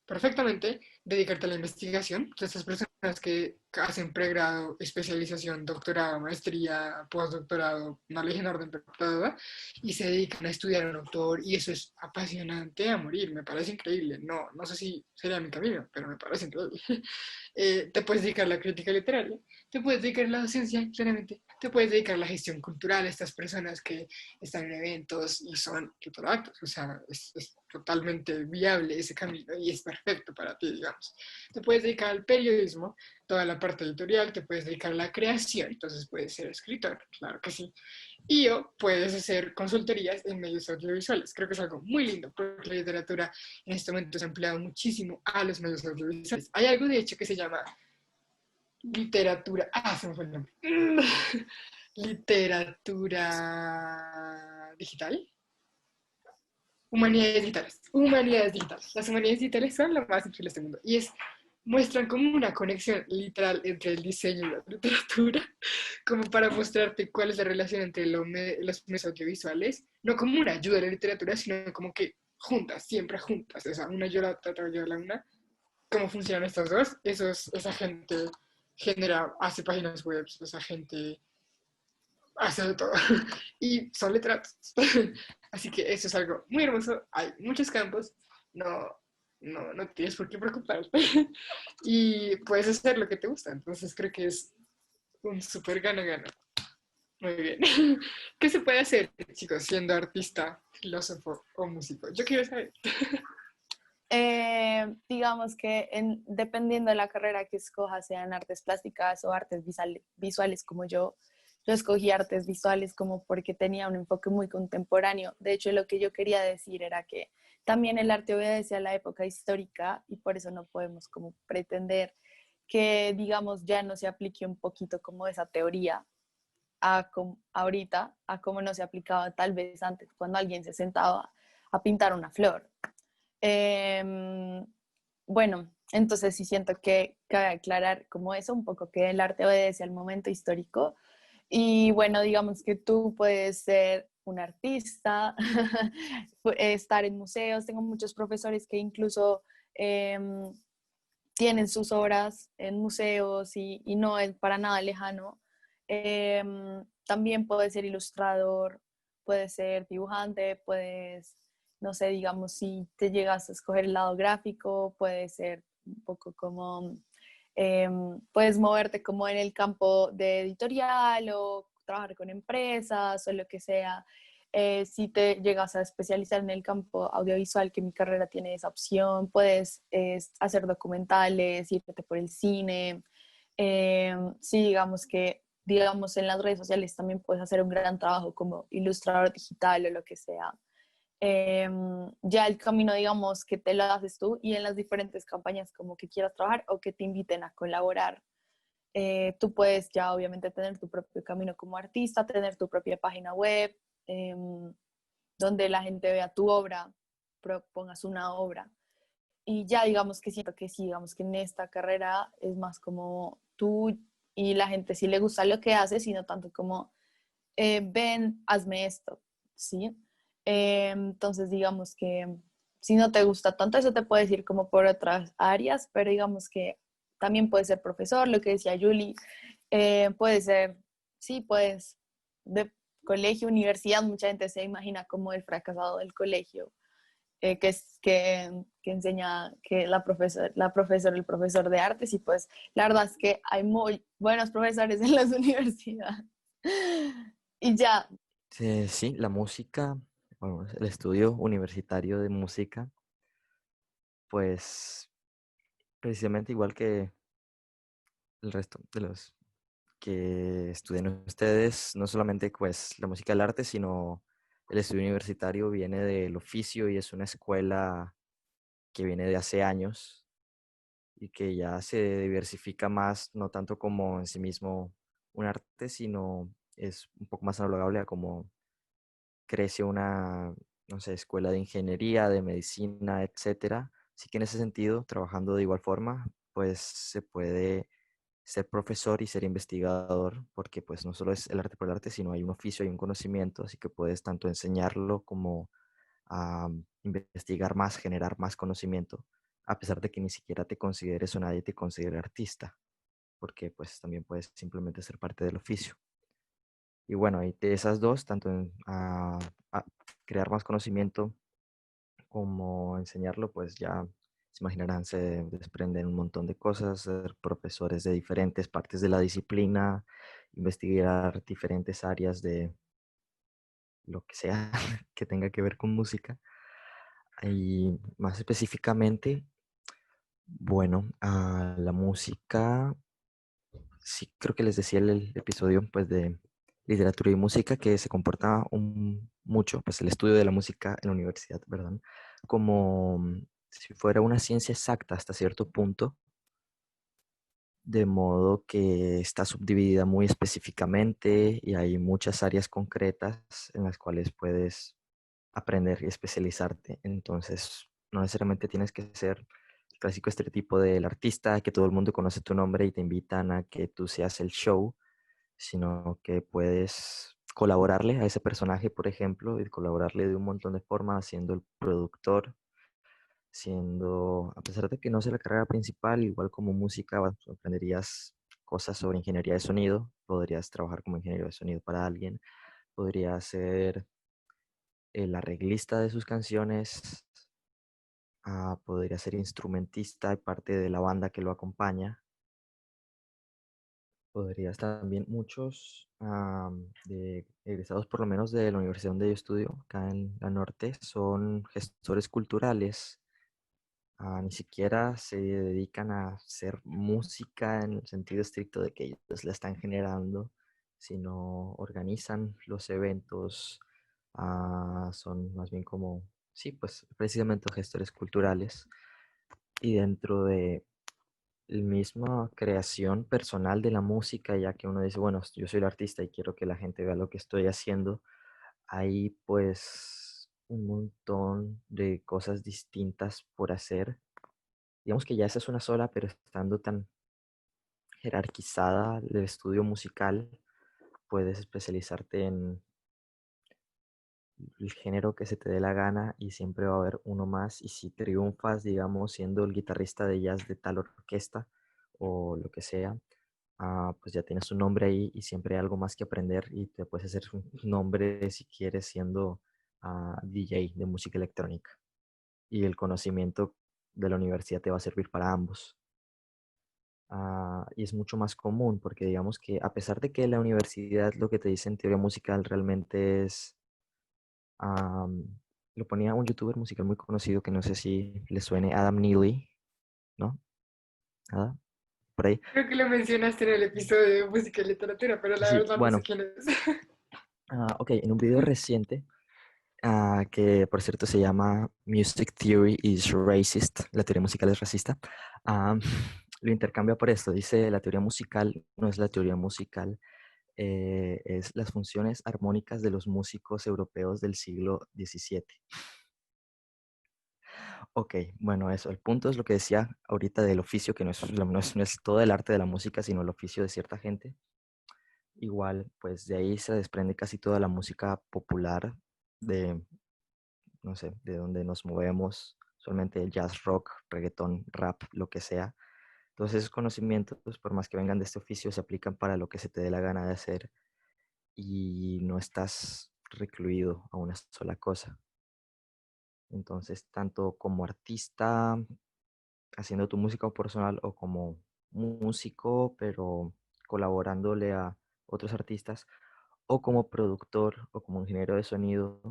perfectamente dedicarte a la investigación. Estas personas que hacen pregrado, especialización, doctorado, maestría, postdoctorado, no eligen orden, pero todo, y se dedican a estudiar a un autor, y eso es apasionante a morir, me parece increíble. No, no sé si sería mi camino, pero me parece increíble. Te puedes dedicar a la crítica literaria, te puedes dedicar a la docencia, claramente, te puedes dedicar a la gestión cultural, estas personas que están en eventos y son tutoratos, o sea, es totalmente viable ese camino y es perfecto para ti, digamos. Te puedes dedicar al periodismo, toda la parte editorial, te puedes dedicar a la creación, entonces puedes ser escritor, claro que sí. Y o puedes hacer consultorías en medios audiovisuales. Creo que es algo muy lindo, porque la literatura en este momento se ha empleado muchísimo a los medios audiovisuales. Hay algo, de hecho, que se llama literatura. Se me fue el nombre. Literatura digital. Humanidades digitales. Humanidades digitales. Las humanidades digitales son lo más increíble de este mundo. Y muestran como una conexión literal entre el diseño y la literatura, como para mostrarte cuál es la relación entre los medios audiovisuales, no como una ayuda a la literatura, sino como que juntas, siempre juntas. O sea, una ayuda a la otra, ayuda a la una. ¿Cómo funcionan estas dos? Esa gente hace páginas web, esa gente hace de todo. Y son letrados. Así que eso es algo muy hermoso. Hay muchos campos. No tienes por qué preocuparte. Y puedes hacer lo que te gusta. Entonces creo que es un súper gana-gana. Muy bien. ¿Qué se puede hacer, chicos, siendo artista, filósofo o músico? Yo quiero saber. Digamos que dependiendo de la carrera que escojas, sean artes plásticas o artes visuales como yo escogí artes visuales como porque tenía un enfoque muy contemporáneo. De hecho, lo que yo quería decir era que también el arte obedece a la época histórica y por eso no podemos como pretender que, digamos, ya no se aplique un poquito como esa teoría ahorita, a como no se aplicaba tal vez antes, cuando alguien se sentaba a pintar una flor. Bueno, Entonces sí siento que cabe aclarar como eso, un poco que el arte obedece al momento histórico. Y bueno, digamos que tú puedes ser un artista, estar en museos. Tengo muchos profesores que incluso tienen sus obras en museos y no es para nada lejano. También puedes ser ilustrador, puedes ser dibujante, puedes, no sé, digamos, si te llegas a escoger el lado gráfico, puedes ser un poco como, puedes moverte como en el campo de editorial o trabajar con empresas o lo que sea. Si te llegas a especializar en el campo audiovisual, que mi carrera tiene esa opción, puedes hacer documentales, irte por el cine. Sí, digamos que, digamos, en las redes sociales también puedes hacer un gran trabajo como ilustrador digital o lo que sea. Ya el camino, digamos, que te lo haces tú y en las diferentes campañas como que quieras trabajar o que te inviten a colaborar. Tú puedes ya obviamente tener tu propio camino como artista, tener tu propia página web, eh, donde la gente vea tu obra, propongas una obra. Y ya digamos que siento que sí, digamos que en esta carrera es más como tú y la gente sí le gusta lo que haces, sino tanto como, ven, hazme esto, ¿sí? Entonces digamos que si no te gusta tanto, eso te puedes ir como por otras áreas, pero digamos que también puedes ser profesor, lo que decía Julie, puede ser, sí, puedes, de colegio, universidad, mucha gente se imagina como el fracasado del colegio, que enseña que el profesor de artes, y pues la verdad es que hay muy buenos profesores en las universidades. Y ya, Sí, la música, bueno, el estudio universitario de música, pues precisamente igual que el resto de los que estudian ustedes, no solamente pues la música del arte, sino el estudio universitario viene del oficio y es una escuela que viene de hace años y que ya se diversifica más, no tanto como en sí mismo un arte, sino es un poco más analogable a cómo crece una, no sé, escuela de ingeniería, de medicina, etcétera. Así que en ese sentido, trabajando de igual forma, pues se puede ser profesor y ser investigador, porque pues no solo es el arte por el arte, sino hay un oficio, hay un conocimiento, así que puedes tanto enseñarlo como investigar más, generar más conocimiento, a pesar de que ni siquiera te consideres o nadie te considere artista, porque pues también puedes simplemente ser parte del oficio. Y bueno, y de esas dos, tanto en crear más conocimiento como enseñarlo, pues ya se imaginarán, se desprenden un montón de cosas, ser profesores de diferentes partes de la disciplina, investigar diferentes áreas de lo que sea que tenga que ver con música. Y más específicamente, bueno, la música, sí, creo que les decía el episodio pues de literatura y música que se comporta mucho, pues el estudio de la música en la universidad, ¿verdad? Como si fuera una ciencia exacta hasta cierto punto, de modo que está subdividida muy específicamente y hay muchas áreas concretas en las cuales puedes aprender y especializarte. Entonces, no necesariamente tienes que ser el clásico estereotipo del artista, que todo el mundo conoce tu nombre y te invitan a que tú seas el show, sino que puedes colaborarle a ese personaje, por ejemplo, y colaborarle de un montón de formas, siendo el productor, siendo, a pesar de que no sea la carrera principal, igual como música, aprenderías cosas sobre ingeniería de sonido, podrías trabajar como ingeniero de sonido para alguien, podrías ser el arreglista de sus canciones, podría ser instrumentista y parte de la banda que lo acompaña. Podrías también, muchos de egresados por lo menos de la universidad donde yo estudio, acá en la norte, son gestores culturales. Ni siquiera se dedican a hacer música en el sentido estricto de que ellos la están generando, sino organizan los eventos. Son más bien como, sí, pues precisamente gestores culturales. Y dentro de la misma creación personal de la música, ya que uno dice, bueno, yo soy el artista y quiero que la gente vea lo que estoy haciendo, hay pues un montón de cosas distintas por hacer digamos que ya esa es una sola, pero estando tan jerarquizada el estudio musical, puedes especializarte en el género que se te dé la gana y siempre va a haber uno más. Y si triunfas, digamos, siendo el guitarrista de jazz de tal orquesta o lo que sea, pues ya tienes un nombre ahí y siempre hay algo más que aprender y te puedes hacer un nombre si quieres siendo DJ de música electrónica. Y el conocimiento de la universidad te va a servir para ambos. Y es mucho más común porque digamos que a pesar de que la universidad lo que te dice en teoría musical realmente es, am, lo ponía un youtuber musical muy conocido que no sé si le suene, Adam Neely, ¿no? Nada, por ahí. Creo que lo mencionaste en el episodio de música y literatura, pero la Sí, verdad no sé bueno, quién es. ok, en un video reciente, que por cierto se llama Music Theory is Racist, la teoría musical es racista, am, lo intercambia por esto, dice la teoría musical no es la teoría musical, es las funciones armónicas de los músicos europeos del siglo XVII. Ok, bueno, eso. El punto es lo que decía ahorita del oficio, que no es todo el arte de la música, sino el oficio de cierta gente. Igual, pues de ahí se desprende casi toda la música popular de, no sé, de donde nos movemos, solamente el jazz, rock, reggaetón, rap, lo que sea. Entonces esos conocimientos, pues, por más que vengan de este oficio, se aplican para lo que se te dé la gana de hacer y no estás recluido a una sola cosa. Entonces, tanto como artista, haciendo tu música personal o como músico, pero colaborándole a otros artistas, o como productor, o como ingeniero de sonido,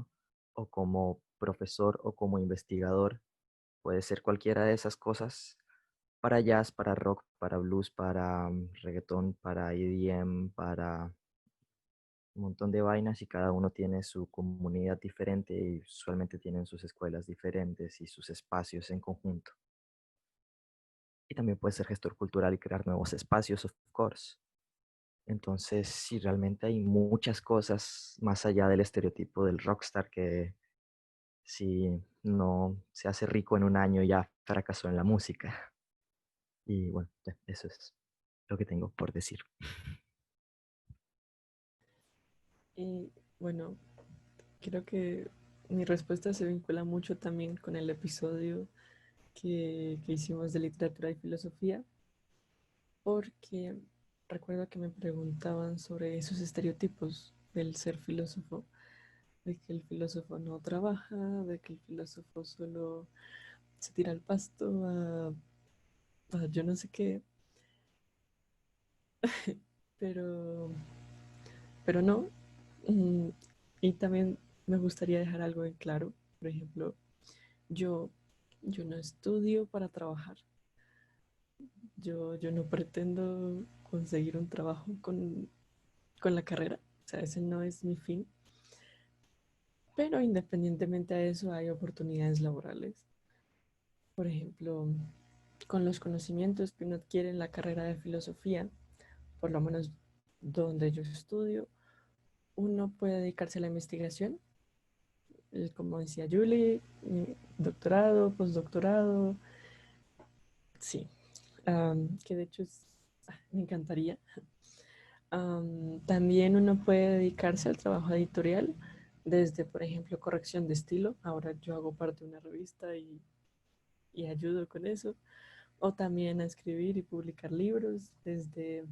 o como profesor, o como investigador. Puede ser cualquiera de esas cosas para jazz, para rock, para blues, para reggaetón, para EDM, para un montón de vainas y cada uno tiene su comunidad diferente y usualmente tienen sus escuelas diferentes y sus espacios en conjunto. Y también puede ser gestor cultural y crear nuevos espacios, of course. Entonces, sí, realmente hay muchas cosas más allá del estereotipo del rockstar que si no se hace rico en un año ya fracasó en la música. Y bueno, ya, eso es lo que tengo por decir. Y bueno, creo que mi respuesta se vincula mucho también con el episodio que hicimos de literatura y filosofía, porque recuerdo que me preguntaban sobre esos estereotipos del ser filósofo, de que el filósofo no trabaja, de que el filósofo solo se tira al pasto a yo no sé qué, pero, pero no. Mm, Y también me gustaría dejar algo en claro. Por ejemplo, yo, yo no estudio para trabajar. Yo no pretendo conseguir un trabajo con la carrera. O sea, ese no es mi fin. Pero independientemente a eso, hay oportunidades laborales. Por ejemplo, con los conocimientos que uno adquiere en la carrera de filosofía, por lo menos donde yo estudio, uno puede dedicarse a la investigación, como decía Julie, doctorado, postdoctorado, sí, que de hecho me encantaría. También uno puede dedicarse al trabajo editorial, desde, por ejemplo, corrección de estilo. Ahora yo hago parte de una revista y ayudo con eso. O también a escribir y publicar libros, desde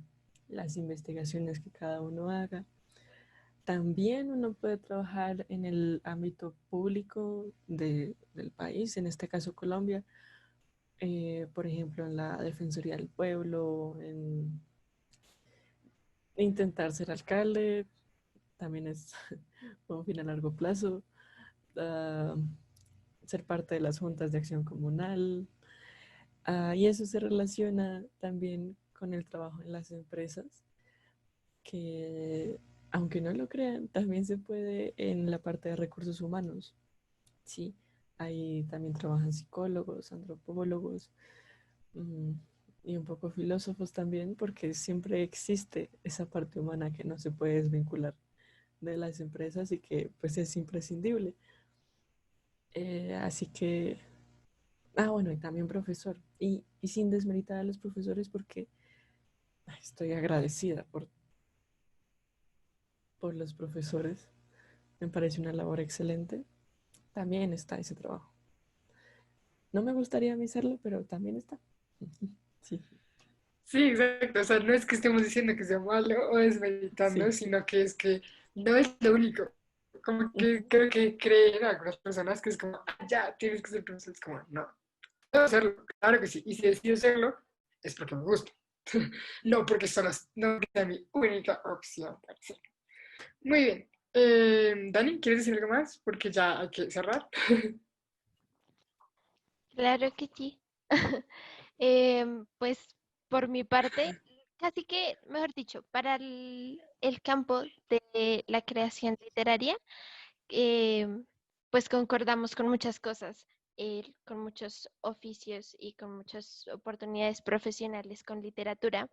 las investigaciones que cada uno haga. También uno puede trabajar en el ámbito público del país, en este caso Colombia, por ejemplo, en la Defensoría del Pueblo, en intentar ser alcalde, también es un fin a largo plazo, uh, ser parte de las juntas de acción comunal, y eso se relaciona también con el trabajo en las empresas, que aunque no lo crean, también se puede en la parte de recursos humanos. Sí, ahí también trabajan psicólogos, antropólogos, mm, y un poco filósofos también, porque siempre existe esa parte humana que no se puede desvincular de las empresas y que pues es imprescindible. Así que Bueno, y también profesor. Y sin desmeritar a los profesores porque estoy agradecida por los profesores. Me parece una labor excelente. También está ese trabajo. No me gustaría a mí hacerlo, pero también está. Sí, Sí, exacto. O sea, no es que estemos diciendo que sea malo o desmeditando, sí. sino que es que no es lo único. Como que creo que creen algunas personas que es como, "Ah, ya, tienes que ser profesor". Es como, no, puedo hacerlo, claro que sí. Y si decido hacerlo, es porque me gusta. No porque solo, no porque sea mi única opción para hacerlo. Muy bien. Dani, ¿quieres decir algo más? Porque ya hay que cerrar. Claro que sí. Pues por mi parte, casi que, mejor dicho, para el campo de la creación literaria, em, pues concordamos con muchas cosas, con muchos oficios y con muchas oportunidades profesionales con literatura.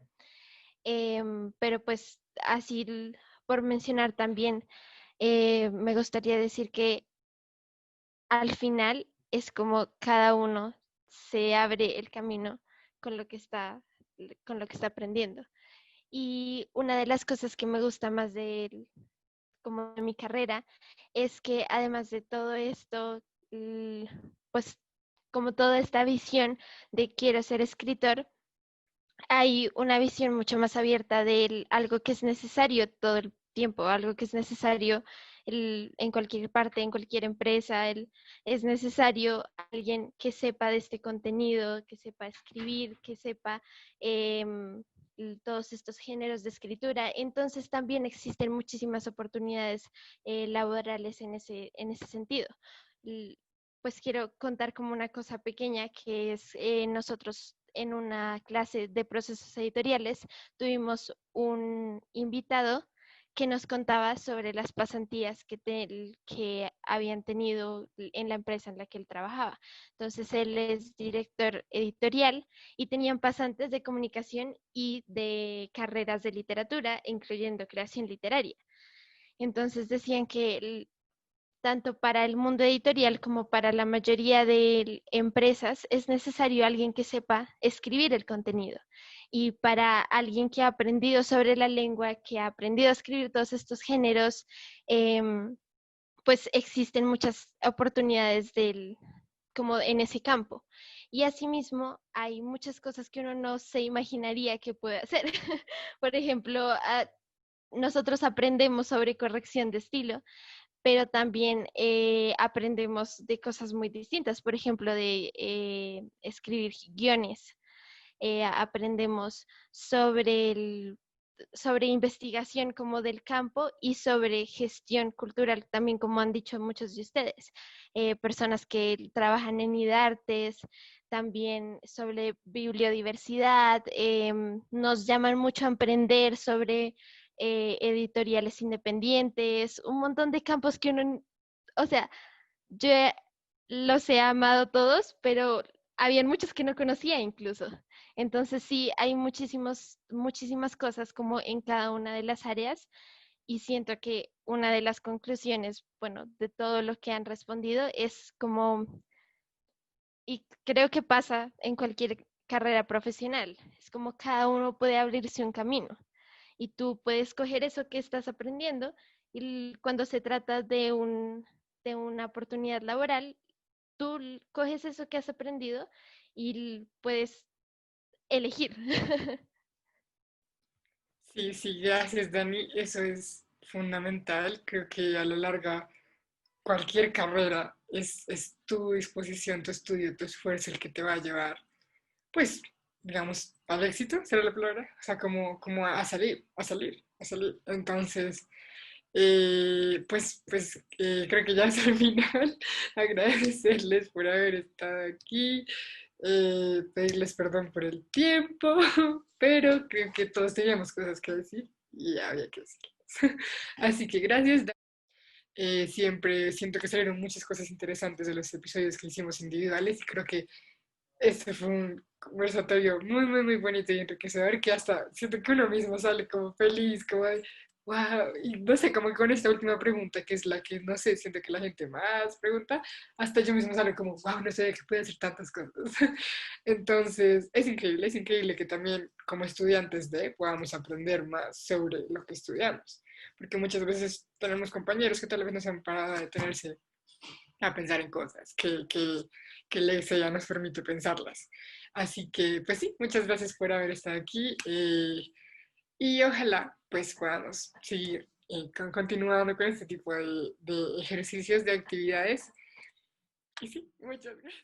Pero pues así, por mencionar también, me gustaría decir que al final es como cada uno se abre el camino con lo que está, con lo que está aprendiendo. Y una de las cosas que me gusta más de como de mi carrera es que además de todo esto, pues como toda esta visión de quiero ser escritor, hay una visión mucho más abierta de algo que es necesario todo el tiempo, algo que es necesario en cualquier parte, en cualquier empresa. Es necesario alguien que sepa de este contenido, que sepa escribir, que sepa todos estos géneros de escritura. Entonces también existen muchísimas oportunidades laborales en ese sentido. L- Pues quiero contar como una cosa pequeña que es nosotros en una clase de procesos editoriales tuvimos un invitado que nos contaba sobre las pasantías que habían tenido en la empresa en la que él trabajaba. Entonces, él es director editorial y tenían pasantes de comunicación y de carreras de literatura, incluyendo creación literaria. Entonces, decían que tanto para el mundo editorial como para la mayoría de empresas, es necesario alguien que sepa escribir el contenido. Y para alguien que ha aprendido sobre la lengua, que ha aprendido a escribir todos estos géneros, pues existen muchas oportunidades como en ese campo. Y asimismo, hay muchas cosas que uno no se imaginaría que puede hacer. Por ejemplo, nosotros aprendemos sobre corrección de estilo, pero también aprendemos de cosas muy distintas, por ejemplo, de escribir guiones. Aprendemos sobre investigación como del campo y sobre gestión cultural, también como han dicho muchos de ustedes, personas que trabajan en IDARTES, también sobre bibliodiversidad, nos llaman mucho a emprender sobre editoriales independientes, un montón de campos que uno, o sea, yo los he amado todos, pero habían muchos que no conocía incluso. Entonces sí, hay muchísimas cosas como en cada una de las áreas y siento que una de las conclusiones, bueno, de todo lo que han respondido es como, y creo que pasa en cualquier carrera profesional, es como cada uno puede abrirse un camino y tú puedes coger eso que estás aprendiendo y cuando se trata de una oportunidad laboral, tú coges eso que has aprendido y puedes elegir. Sí, sí, gracias, Dani. Eso es fundamental. Creo que a la larga cualquier carrera es tu disposición, tu estudio, tu esfuerzo el que te va a llevar, pues, digamos, al éxito, será la palabra. O sea, como a salir, a salir, a salir. Entonces, creo que ya es el final. Agradecerles por haber estado aquí, pedirles perdón por el tiempo, pero creo que todos teníamos cosas que decir y había que decirlas. Así que gracias. Siempre siento que salieron muchas cosas interesantes de los episodios que hicimos individuales y creo que este fue un conversatorio muy, muy, muy bonito y enriquecedor que hasta siento que uno mismo sale como feliz, como de, wow, y no sé, como que con esta última pregunta, que es la que, no sé, siento que la gente más pregunta, hasta yo mismo salgo como, wow, no sé que puede hacer tantas cosas. Entonces, es increíble que también como estudiantes de podamos aprender más sobre lo que estudiamos, porque muchas veces tenemos compañeros que tal vez no se han parado a detenerse a pensar en cosas que la ya nos permite pensarlas. Así que, pues sí, muchas gracias por haber estado aquí. Y ojalá pues podamos seguir continuando con este tipo de ejercicios, de actividades. Y sí, muchas gracias.